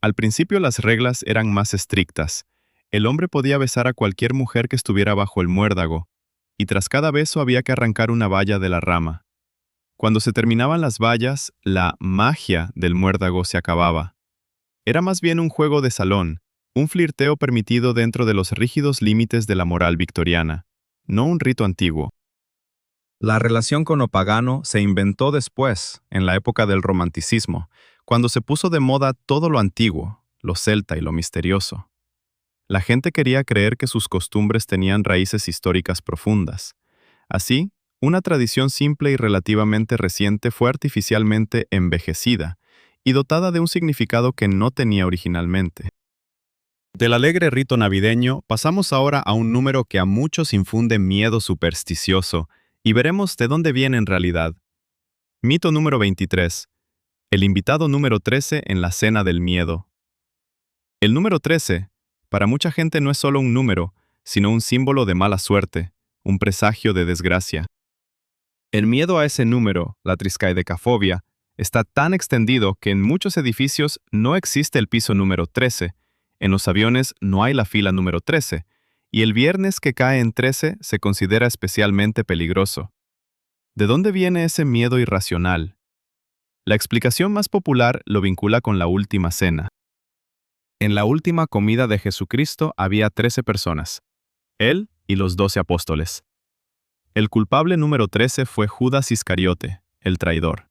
Al principio las reglas eran más estrictas. El hombre podía besar a cualquier mujer que estuviera bajo el muérdago, y tras cada beso había que arrancar una valla de la rama. Cuando se terminaban las vallas, la magia del muérdago se acababa. Era más bien un juego de salón, un flirteo permitido dentro de los rígidos límites de la moral victoriana, no un rito antiguo. La relación con lo pagano se inventó después, en la época del romanticismo, cuando se puso de moda todo lo antiguo, lo celta y lo misterioso. La gente quería creer que sus costumbres tenían raíces históricas profundas. Así, una tradición simple y relativamente reciente fue artificialmente envejecida y dotada de un significado que no tenía originalmente. Del alegre rito navideño pasamos ahora a un número que a muchos infunde miedo supersticioso, y veremos de dónde viene en realidad. Mito número 23. El invitado número 13 en la cena del miedo. El número 13, para mucha gente no es solo un número, sino un símbolo de mala suerte, un presagio de desgracia. El miedo a ese número, la triskaidekafobia, está tan extendido que en muchos edificios no existe el piso número 13, en los aviones no hay la fila número 13, y el viernes que cae en 13 se considera especialmente peligroso. ¿De dónde viene ese miedo irracional? La explicación más popular lo vincula con la última cena. En la última comida de Jesucristo había 13 personas, él y los 12 apóstoles. El culpable número 13 fue Judas Iscariote, el traidor.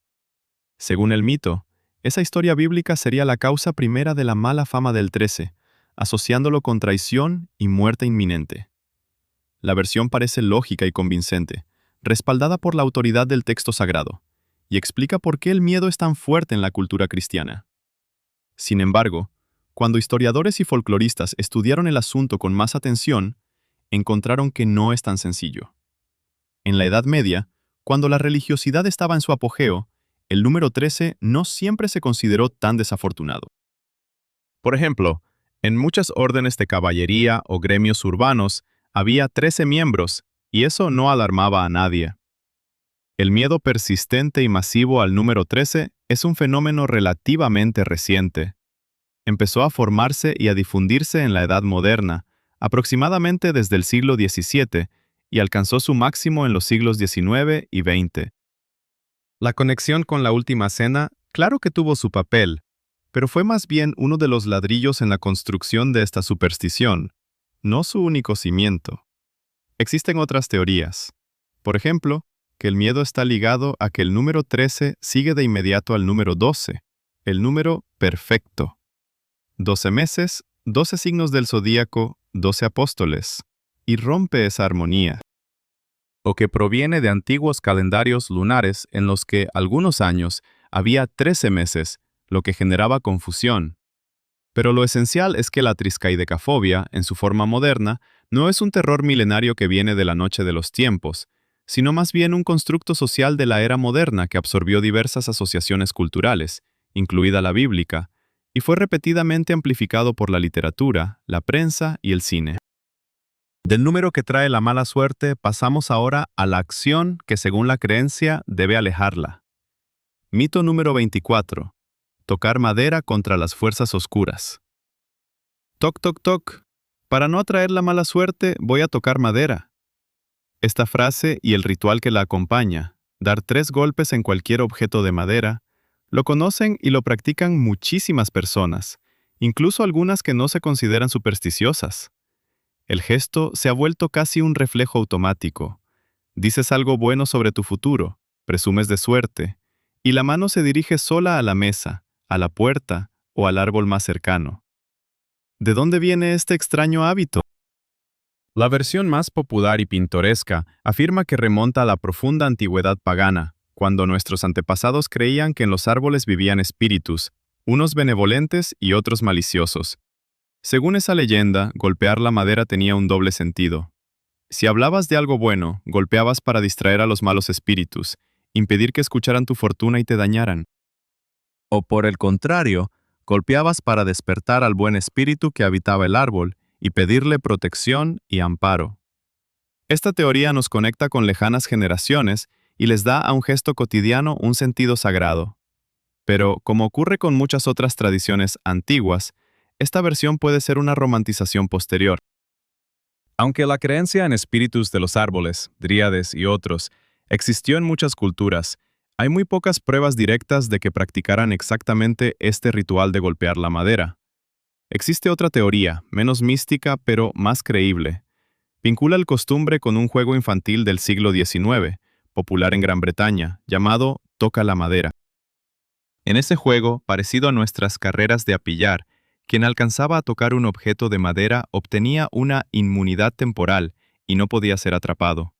Según el mito, esa historia bíblica sería la causa primera de la mala fama del 13, asociándolo con traición y muerte inminente. La versión parece lógica y convincente, respaldada por la autoridad del texto sagrado, y explica por qué el miedo es tan fuerte en la cultura cristiana. Sin embargo, cuando historiadores y folcloristas estudiaron el asunto con más atención, encontraron que no es tan sencillo. En la Edad Media, cuando la religiosidad estaba en su apogeo, el número 13 no siempre se consideró tan desafortunado. Por ejemplo, en muchas órdenes de caballería o gremios urbanos había 13 miembros, y eso no alarmaba a nadie. El miedo persistente y masivo al número 13 es un fenómeno relativamente reciente. Empezó a formarse y a difundirse en la Edad Moderna, aproximadamente desde el siglo XVII, y alcanzó su máximo en los siglos XIX y XX. La conexión con la Última Cena, claro que tuvo su papel, pero fue más bien uno de los ladrillos en la construcción de esta superstición, no su único cimiento. Existen otras teorías. Por ejemplo, que el miedo está ligado a que el número 13 sigue de inmediato al número 12, el número perfecto. 12 meses, 12 signos del zodíaco, 12 apóstoles, y rompe esa armonía. O que proviene de antiguos calendarios lunares en los que, algunos años, había 13 meses, lo que generaba confusión. Pero lo esencial es que la triskaidekafobia, en su forma moderna, no es un terror milenario que viene de la noche de los tiempos, sino más bien un constructo social de la era moderna que absorbió diversas asociaciones culturales, incluida la bíblica, y fue repetidamente amplificado por la literatura, la prensa y el cine. Del número que trae la mala suerte pasamos ahora a la acción que según la creencia debe alejarla. Mito número 24. Tocar madera contra las fuerzas oscuras. Toc, toc, toc. Para no atraer la mala suerte, voy a tocar madera. Esta frase y el ritual que la acompaña, dar 3 golpes en cualquier objeto de madera, lo conocen y lo practican muchísimas personas, incluso algunas que no se consideran supersticiosas. El gesto se ha vuelto casi un reflejo automático. Dices algo bueno sobre tu futuro, presumes de suerte, y la mano se dirige sola a la mesa, a la puerta o al árbol más cercano. ¿De dónde viene este extraño hábito? La versión más popular y pintoresca afirma que remonta a la profunda antigüedad pagana, cuando nuestros antepasados creían que en los árboles vivían espíritus, unos benevolentes y otros maliciosos. Según esa leyenda, golpear la madera tenía un doble sentido. Si hablabas de algo bueno, golpeabas para distraer a los malos espíritus, impedir que escucharan tu fortuna y te dañaran. O por el contrario, golpeabas para despertar al buen espíritu que habitaba el árbol y pedirle protección y amparo. Esta teoría nos conecta con lejanas generaciones y les da a un gesto cotidiano un sentido sagrado. Pero, como ocurre con muchas otras tradiciones antiguas, esta versión puede ser una romantización posterior. Aunque la creencia en espíritus de los árboles, dríades y otros existió en muchas culturas, hay muy pocas pruebas directas de que practicaran exactamente este ritual de golpear la madera. Existe otra teoría, menos mística pero más creíble. Vincula el costumbre con un juego infantil del siglo XIX, popular en Gran Bretaña, llamado Toca la madera. En ese juego, parecido a nuestras carreras de apillar, quien alcanzaba a tocar un objeto de madera obtenía una inmunidad temporal y no podía ser atrapado.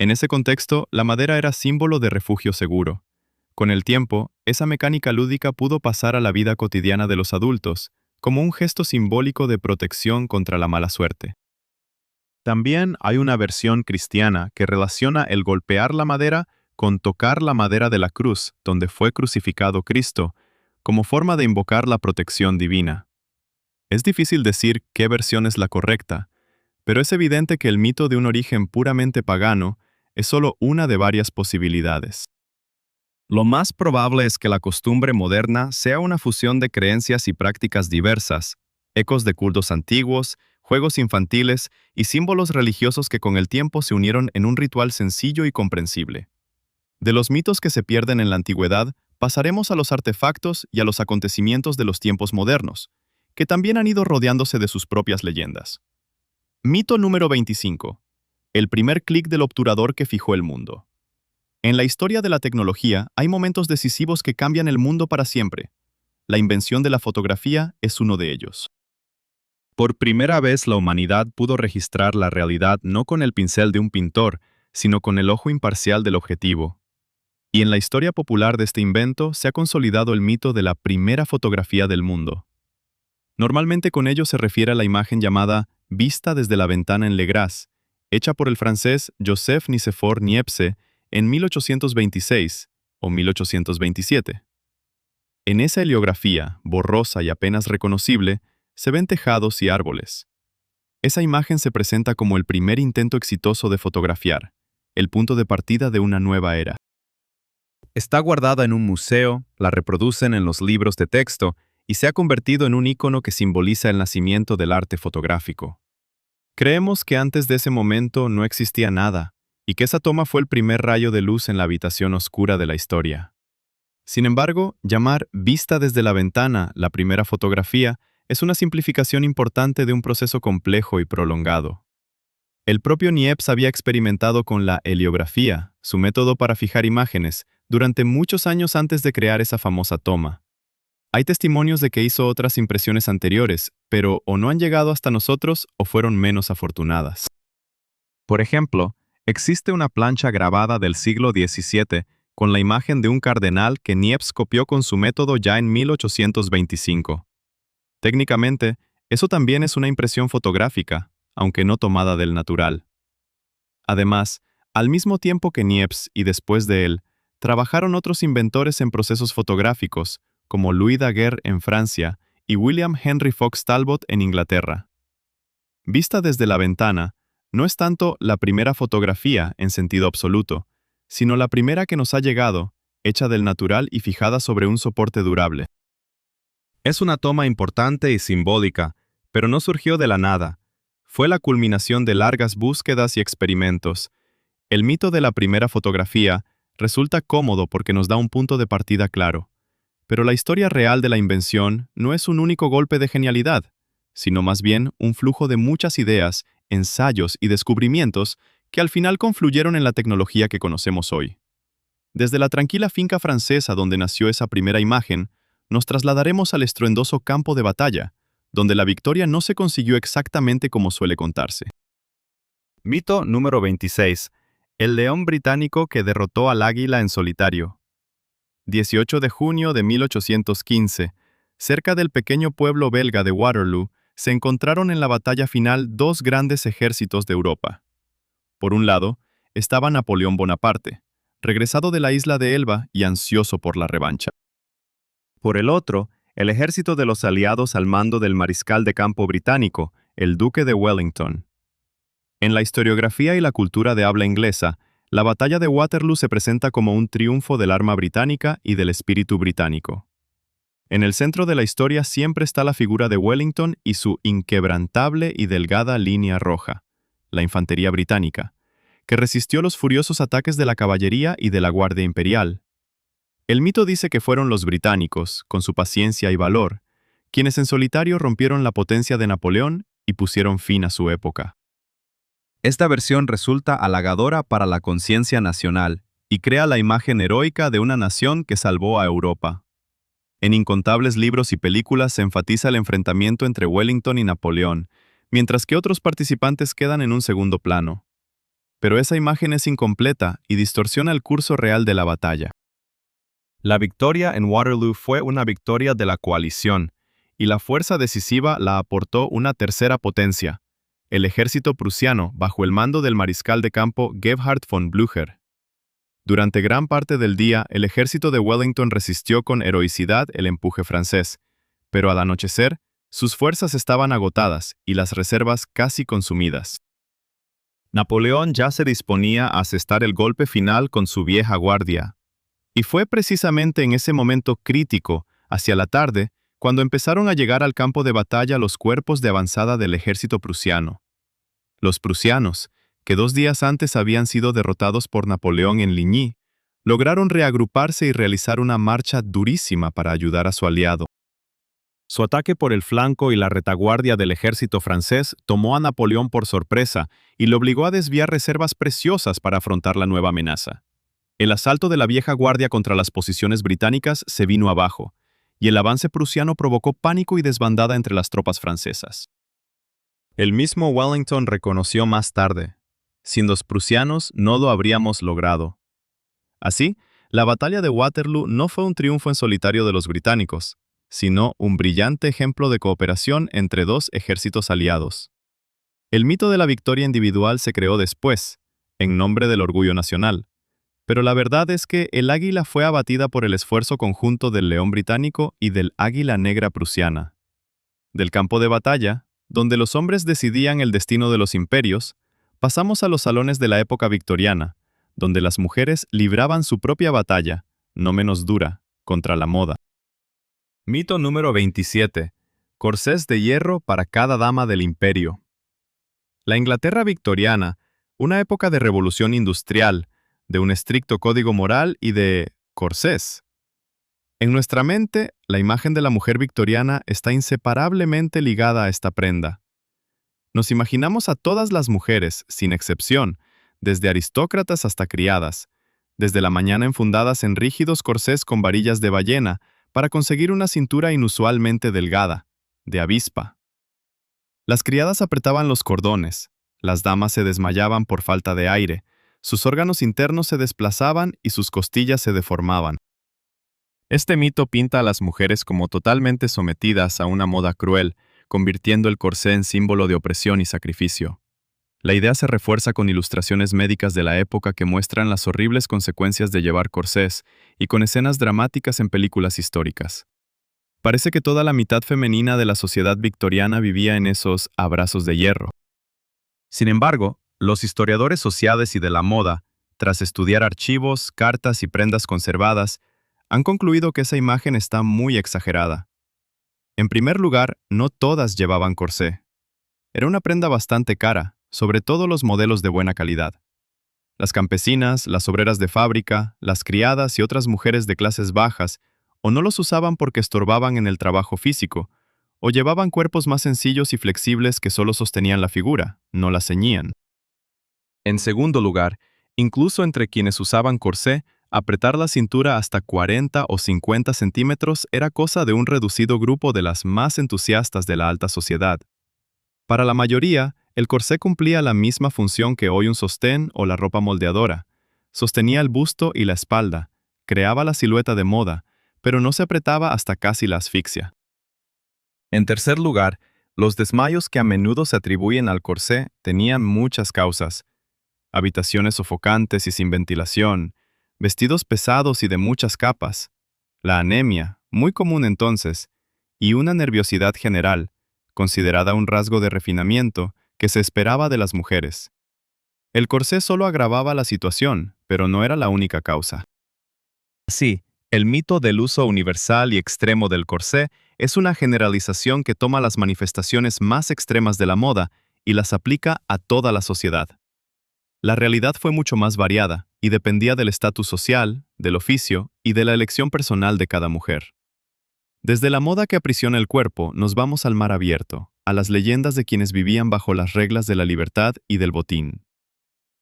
En ese contexto, la madera era símbolo de refugio seguro. Con el tiempo, esa mecánica lúdica pudo pasar a la vida cotidiana de los adultos, como un gesto simbólico de protección contra la mala suerte. También hay una versión cristiana que relaciona el golpear la madera con tocar la madera de la cruz, donde fue crucificado Cristo, como forma de invocar la protección divina. Es difícil decir qué versión es la correcta, pero es evidente que el mito de un origen puramente pagano es solo una de varias posibilidades. Lo más probable es que la costumbre moderna sea una fusión de creencias y prácticas diversas, ecos de cultos antiguos, juegos infantiles y símbolos religiosos que con el tiempo se unieron en un ritual sencillo y comprensible. De los mitos que se pierden en la antigüedad, pasaremos a los artefactos y a los acontecimientos de los tiempos modernos, que también han ido rodeándose de sus propias leyendas. Mito número 25. El primer clic del obturador que fijó el mundo. En la historia de la tecnología hay momentos decisivos que cambian el mundo para siempre. La invención de la fotografía es uno de ellos. Por primera vez la humanidad pudo registrar la realidad no con el pincel de un pintor, sino con el ojo imparcial del objetivo. Y en la historia popular de este invento se ha consolidado el mito de la primera fotografía del mundo. Normalmente con ello se refiere a la imagen llamada Vista desde la ventana en Legras, hecha por el francés Joseph Nicéphore Niepce en 1826 o 1827. En esa heliografía, borrosa y apenas reconocible, se ven tejados y árboles. Esa imagen se presenta como el primer intento exitoso de fotografiar, el punto de partida de una nueva era. Está guardada en un museo, la reproducen en los libros de texto y se ha convertido en un ícono que simboliza el nacimiento del arte fotográfico. Creemos que antes de ese momento no existía nada y que esa toma fue el primer rayo de luz en la habitación oscura de la historia. Sin embargo, llamar vista desde la ventana la primera fotografía es una simplificación importante de un proceso complejo y prolongado. El propio Niepce había experimentado con la heliografía, su método para fijar imágenes, durante muchos años antes de crear esa famosa toma. Hay testimonios de que hizo otras impresiones anteriores, pero o no han llegado hasta nosotros o fueron menos afortunadas. Por ejemplo, existe una plancha grabada del siglo XVII con la imagen de un cardenal que Niepce copió con su método ya en 1825. Técnicamente, eso también es una impresión fotográfica, aunque no tomada del natural. Además, al mismo tiempo que Niepce y después de él, trabajaron otros inventores en procesos fotográficos, como Louis Daguerre en Francia y William Henry Fox Talbot en Inglaterra. Vista desde la ventana, no es tanto la primera fotografía en sentido absoluto, sino la primera que nos ha llegado, hecha del natural y fijada sobre un soporte durable. Es una toma importante y simbólica, pero no surgió de la nada. Fue la culminación de largas búsquedas y experimentos. El mito de la primera fotografía resulta cómodo porque nos da un punto de partida claro. Pero la historia real de la invención no es un único golpe de genialidad, sino más bien un flujo de muchas ideas, ensayos y descubrimientos que al final confluyeron en la tecnología que conocemos hoy. Desde la tranquila finca francesa donde nació esa primera imagen, nos trasladaremos al estruendoso campo de batalla, donde la victoria no se consiguió exactamente como suele contarse. Mito número 26. El león británico que derrotó al águila en solitario. 18 de junio de 1815, cerca del pequeño pueblo belga de Waterloo, se encontraron en la batalla final dos grandes ejércitos de Europa. Por un lado, estaba Napoleón Bonaparte, regresado de la isla de Elba y ansioso por la revancha. Por el otro, el ejército de los aliados al mando del mariscal de campo británico, el duque de Wellington. En la historiografía y la cultura de habla inglesa, la batalla de Waterloo se presenta como un triunfo del arma británica y del espíritu británico. En el centro de la historia siempre está la figura de Wellington y su inquebrantable y delgada línea roja, la infantería británica, que resistió los furiosos ataques de la caballería y de la Guardia Imperial. El mito dice que fueron los británicos, con su paciencia y valor, quienes en solitario rompieron la potencia de Napoleón y pusieron fin a su época. Esta versión resulta halagadora para la conciencia nacional y crea la imagen heroica de una nación que salvó a Europa. En incontables libros y películas se enfatiza el enfrentamiento entre Wellington y Napoleón, mientras que otros participantes quedan en un segundo plano. Pero esa imagen es incompleta y distorsiona el curso real de la batalla. La victoria en Waterloo fue una victoria de la coalición, y la fuerza decisiva la aportó una tercera potencia, el ejército prusiano bajo el mando del mariscal de campo Gebhard von Blücher. Durante gran parte del día, el ejército de Wellington resistió con heroicidad el empuje francés, pero al anochecer, sus fuerzas estaban agotadas y las reservas casi consumidas. Napoleón ya se disponía a asestar el golpe final con su vieja guardia. Y fue precisamente en ese momento crítico, hacia la tarde, cuando empezaron a llegar al campo de batalla los cuerpos de avanzada del ejército prusiano. Los prusianos, que 2 días antes habían sido derrotados por Napoleón en Ligny, lograron reagruparse y realizar una marcha durísima para ayudar a su aliado. Su ataque por el flanco y la retaguardia del ejército francés tomó a Napoleón por sorpresa y le obligó a desviar reservas preciosas para afrontar la nueva amenaza. El asalto de la vieja guardia contra las posiciones británicas se vino abajo, y el avance prusiano provocó pánico y desbandada entre las tropas francesas. El mismo Wellington reconoció más tarde: sin los prusianos no lo habríamos logrado. Así, la batalla de Waterloo no fue un triunfo en solitario de los británicos, sino un brillante ejemplo de cooperación entre dos ejércitos aliados. El mito de la victoria individual se creó después, en nombre del orgullo nacional, pero la verdad es que el águila fue abatida por el esfuerzo conjunto del león británico y del águila negra prusiana. Del campo de batalla, donde los hombres decidían el destino de los imperios, pasamos a los salones de la época victoriana, donde las mujeres libraban su propia batalla, no menos dura, contra la moda. Mito número 27. Corsés de hierro para cada dama del imperio. La Inglaterra victoriana, una época de revolución industrial, de un estricto código moral y de corsés. En nuestra mente, la imagen de la mujer victoriana está inseparablemente ligada a esta prenda. Nos imaginamos a todas las mujeres, sin excepción, desde aristócratas hasta criadas, desde la mañana enfundadas en rígidos corsés con varillas de ballena para conseguir una cintura inusualmente delgada, de avispa. Las criadas apretaban los cordones, las damas se desmayaban por falta de aire, sus órganos internos se desplazaban y sus costillas se deformaban. Este mito pinta a las mujeres como totalmente sometidas a una moda cruel, convirtiendo el corsé en símbolo de opresión y sacrificio. La idea se refuerza con ilustraciones médicas de la época que muestran las horribles consecuencias de llevar corsés y con escenas dramáticas en películas históricas. Parece que toda la mitad femenina de la sociedad victoriana vivía en esos abrazos de hierro. Sin embargo, los historiadores sociales y de la moda, tras estudiar archivos, cartas y prendas conservadas, han concluido que esa imagen está muy exagerada. En primer lugar, no todas llevaban corsé. Era una prenda bastante cara, sobre todo los modelos de buena calidad. Las campesinas, las obreras de fábrica, las criadas y otras mujeres de clases bajas o no los usaban porque estorbaban en el trabajo físico, o llevaban cuerpos más sencillos y flexibles que solo sostenían la figura, no la ceñían. En segundo lugar, incluso entre quienes usaban corsé, apretar la cintura hasta 40 o 50 centímetros era cosa de un reducido grupo de las más entusiastas de la alta sociedad. Para la mayoría, el corsé cumplía la misma función que hoy un sostén o la ropa moldeadora. Sostenía el busto y la espalda, creaba la silueta de moda, pero no se apretaba hasta casi la asfixia. En tercer lugar, los desmayos que a menudo se atribuyen al corsé tenían muchas causas: habitaciones sofocantes y sin ventilación, vestidos pesados y de muchas capas, la anemia, muy común entonces, y una nerviosidad general, considerada un rasgo de refinamiento, que se esperaba de las mujeres. El corsé solo agravaba la situación, pero no era la única causa. Así, el mito del uso universal y extremo del corsé es una generalización que toma las manifestaciones más extremas de la moda y las aplica a toda la sociedad. La realidad fue mucho más variada y dependía del estatus social, del oficio y de la elección personal de cada mujer. Desde la moda que aprisiona el cuerpo, nos vamos al mar abierto, a las leyendas de quienes vivían bajo las reglas de la libertad y del botín.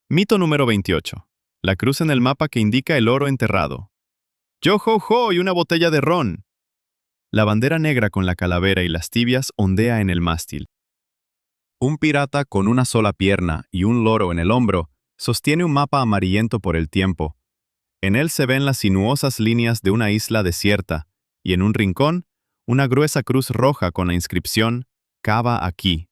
Mito número 28. La cruz en el mapa que indica el oro enterrado. ¡Yo ho ho! Y una botella de ron. La bandera negra con la calavera y las tibias ondea en el mástil. Un pirata con una sola pierna y un loro en el hombro sostiene un mapa amarillento por el tiempo. En él se ven las sinuosas líneas de una isla desierta, y en un rincón, una gruesa cruz roja con la inscripción «Cava aquí».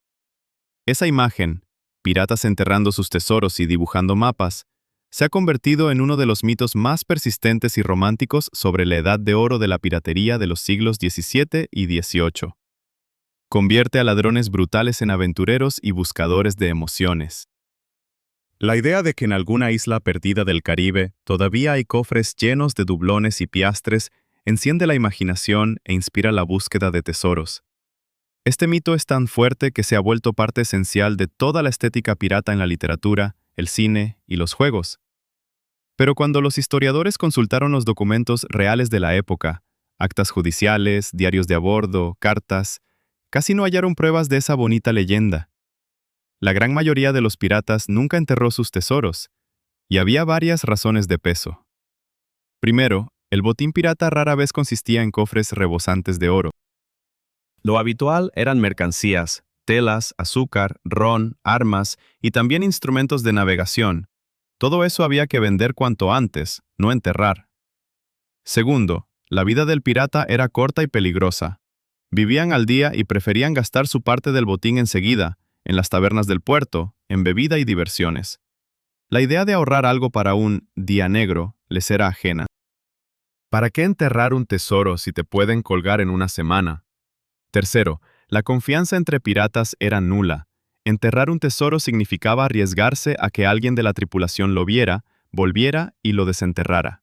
Esa imagen, piratas enterrando sus tesoros y dibujando mapas, se ha convertido en uno de los mitos más persistentes y románticos sobre la edad de oro de la piratería de los siglos XVII y XVIII. Convierte a ladrones brutales en aventureros y buscadores de emociones. La idea de que en alguna isla perdida del Caribe todavía hay cofres llenos de dublones y piastres enciende la imaginación e inspira la búsqueda de tesoros. Este mito es tan fuerte que se ha vuelto parte esencial de toda la estética pirata en la literatura, el cine y los juegos. Pero cuando los historiadores consultaron los documentos reales de la época, actas judiciales, diarios de a bordo, cartas, casi no hallaron pruebas de esa bonita leyenda. La gran mayoría de los piratas nunca enterró sus tesoros, y había varias razones de peso. Primero, el botín pirata rara vez consistía en cofres rebosantes de oro. Lo habitual eran mercancías, telas, azúcar, ron, armas y también instrumentos de navegación. Todo eso había que vender cuanto antes, no enterrar. Segundo, la vida del pirata era corta y peligrosa. Vivían al día y preferían gastar su parte del botín enseguida, en las tabernas del puerto, en bebida y diversiones. La idea de ahorrar algo para un día negro les era ajena. ¿Para qué enterrar un tesoro si te pueden colgar en una semana? Tercero, la confianza entre piratas era nula. Enterrar un tesoro significaba arriesgarse a que alguien de la tripulación lo viera, volviera y lo desenterrara.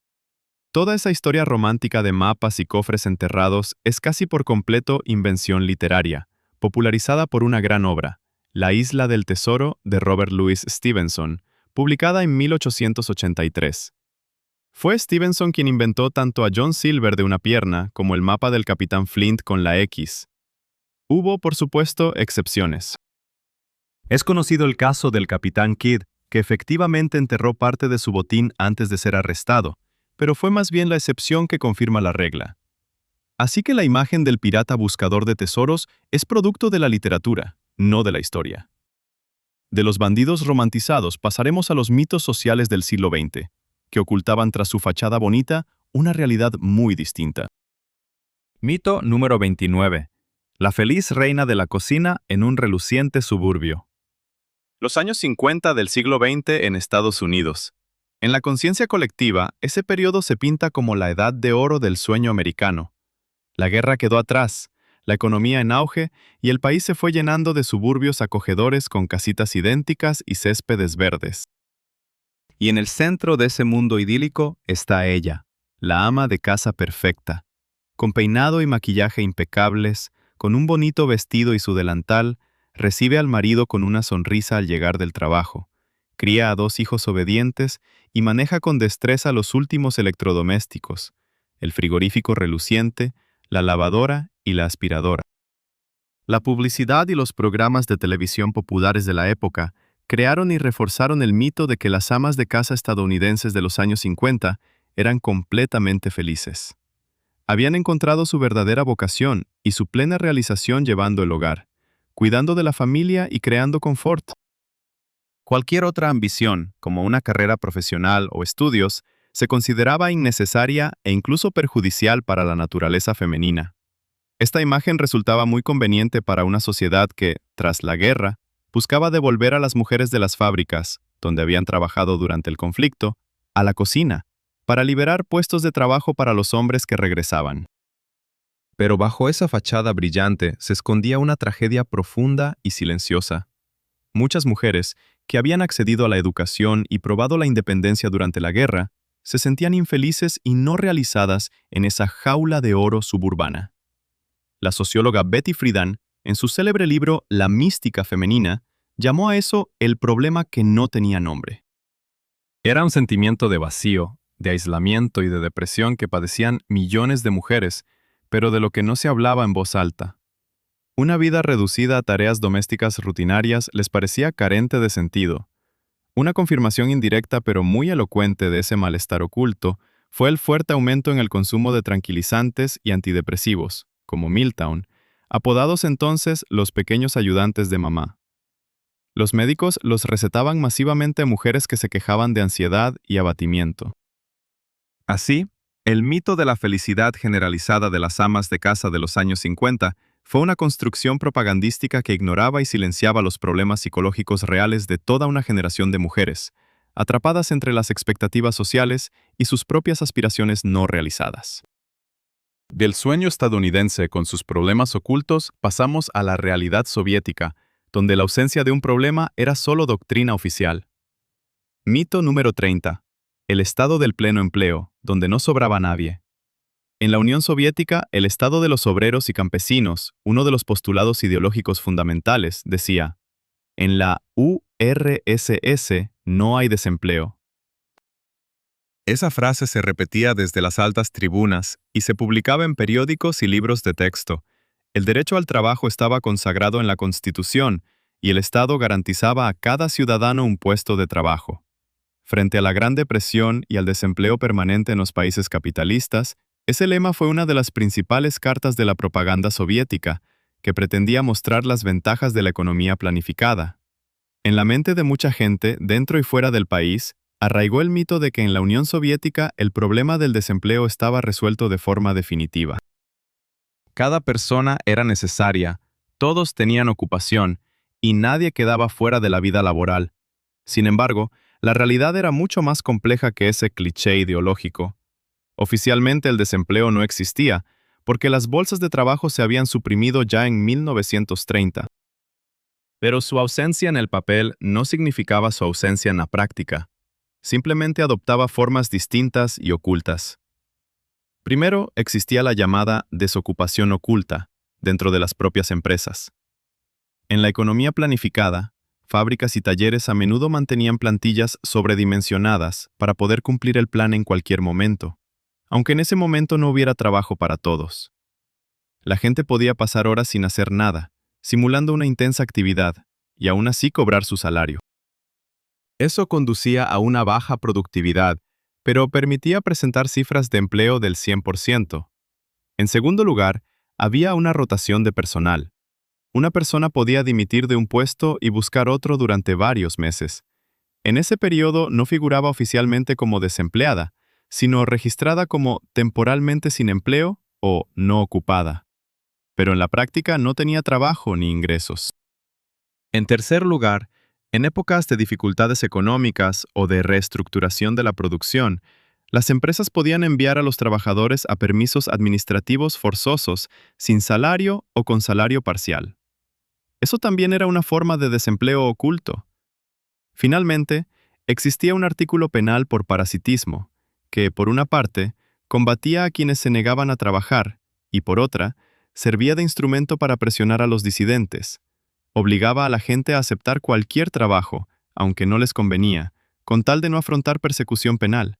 Toda esa historia romántica de mapas y cofres enterrados es casi por completo invención literaria, popularizada por una gran obra, La Isla del Tesoro de Robert Louis Stevenson, publicada en 1883. Fue Stevenson quien inventó tanto a John Silver de una pierna como el mapa del Capitán Flint con la X. Hubo, por supuesto, excepciones. Es conocido el caso del Capitán Kidd, que efectivamente enterró parte de su botín antes de ser arrestado, pero fue más bien la excepción que confirma la regla. Así que la imagen del pirata buscador de tesoros es producto de la literatura, no de la historia. De los bandidos romantizados pasaremos a los mitos sociales del siglo XX, que ocultaban tras su fachada bonita una realidad muy distinta. Mito número 29. La feliz reina de la cocina en un reluciente suburbio. Los años 50 del siglo XX en Estados Unidos. En la conciencia colectiva, ese periodo se pinta como la edad de oro del sueño americano. La guerra quedó atrás, la economía en auge y el país se fue llenando de suburbios acogedores con casitas idénticas y céspedes verdes. Y en el centro de ese mundo idílico está ella, la ama de casa perfecta. Con peinado y maquillaje impecables, con un bonito vestido y su delantal, recibe al marido con una sonrisa al llegar del trabajo. Cría a 2 hijos obedientes y maneja con destreza los últimos electrodomésticos, el frigorífico reluciente, la lavadora y la aspiradora. La publicidad y los programas de televisión populares de la época crearon y reforzaron el mito de que las amas de casa estadounidenses de los años 50 eran completamente felices. Habían encontrado su verdadera vocación y su plena realización llevando el hogar, cuidando de la familia y creando confort. Cualquier otra ambición, como una carrera profesional o estudios, se consideraba innecesaria e incluso perjudicial para la naturaleza femenina. Esta imagen resultaba muy conveniente para una sociedad que, tras la guerra, buscaba devolver a las mujeres de las fábricas, donde habían trabajado durante el conflicto, a la cocina, para liberar puestos de trabajo para los hombres que regresaban. Pero bajo esa fachada brillante se escondía una tragedia profunda y silenciosa. Muchas mujeres, que habían accedido a la educación y probado la independencia durante la guerra, se sentían infelices y no realizadas en esa jaula de oro suburbana. La socióloga Betty Friedan, en su célebre libro La mística femenina, llamó a eso el problema que no tenía nombre. Era un sentimiento de vacío, de aislamiento y de depresión que padecían millones de mujeres, pero de lo que no se hablaba en voz alta. Una vida reducida a tareas domésticas rutinarias les parecía carente de sentido. Una confirmación indirecta pero muy elocuente de ese malestar oculto fue el fuerte aumento en el consumo de tranquilizantes y antidepresivos, como Miltown, apodados entonces los pequeños ayudantes de mamá. Los médicos los recetaban masivamente a mujeres que se quejaban de ansiedad y abatimiento. Así, el mito de la felicidad generalizada de las amas de casa de los años 50 fue una construcción propagandística que ignoraba y silenciaba los problemas psicológicos reales de toda una generación de mujeres, atrapadas entre las expectativas sociales y sus propias aspiraciones no realizadas. Del sueño estadounidense con sus problemas ocultos pasamos a la realidad soviética, donde la ausencia de un problema era solo doctrina oficial. Mito número 30. El estado del pleno empleo, donde no sobraba nadie. En la Unión Soviética, el estado de los obreros y campesinos, uno de los postulados ideológicos fundamentales, decía: en la URSS no hay desempleo. Esa frase se repetía desde las altas tribunas y se publicaba en periódicos y libros de texto. El derecho al trabajo estaba consagrado en la Constitución y el Estado garantizaba a cada ciudadano un puesto de trabajo. Frente a la Gran Depresión y al desempleo permanente en los países capitalistas, ese lema fue una de las principales cartas de la propaganda soviética, que pretendía mostrar las ventajas de la economía planificada. En la mente de mucha gente, dentro y fuera del país, arraigó el mito de que en la Unión Soviética el problema del desempleo estaba resuelto de forma definitiva. Cada persona era necesaria, todos tenían ocupación, y nadie quedaba fuera de la vida laboral. Sin embargo, la realidad era mucho más compleja que ese cliché ideológico. Oficialmente el desempleo no existía, porque las bolsas de trabajo se habían suprimido ya en 1930. Pero su ausencia en el papel no significaba su ausencia en la práctica. Simplemente adoptaba formas distintas y ocultas. Primero, existía la llamada desocupación oculta dentro de las propias empresas. En la economía planificada, fábricas y talleres a menudo mantenían plantillas sobredimensionadas para poder cumplir el plan en cualquier momento, aunque en ese momento no hubiera trabajo para todos. La gente podía pasar horas sin hacer nada, simulando una intensa actividad, y aún así cobrar su salario. Eso conducía a una baja productividad, pero permitía presentar cifras de empleo del 100%. En segundo lugar, había una rotación de personal. Una persona podía dimitir de un puesto y buscar otro durante varios meses. En ese periodo no figuraba oficialmente como desempleada, sino registrada como temporalmente sin empleo o no ocupada. Pero en la práctica no tenía trabajo ni ingresos. En tercer lugar, en épocas de dificultades económicas o de reestructuración de la producción, las empresas podían enviar a los trabajadores a permisos administrativos forzosos sin salario o con salario parcial. Eso también era una forma de desempleo oculto. Finalmente, existía un artículo penal por parasitismo, que, por una parte, combatía a quienes se negaban a trabajar y, por otra, servía de instrumento para presionar a los disidentes. Obligaba a la gente a aceptar cualquier trabajo, aunque no les convenía, con tal de no afrontar persecución penal.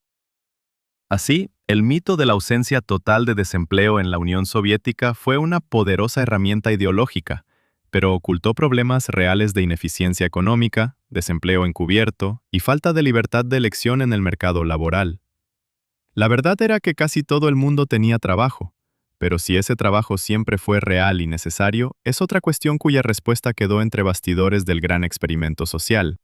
Así, el mito de la ausencia total de desempleo en la Unión Soviética fue una poderosa herramienta ideológica, pero ocultó problemas reales de ineficiencia económica, desempleo encubierto y falta de libertad de elección en el mercado laboral. La verdad era que casi todo el mundo tenía trabajo, pero si ese trabajo siempre fue real y necesario, es otra cuestión cuya respuesta quedó entre bastidores del gran experimento social.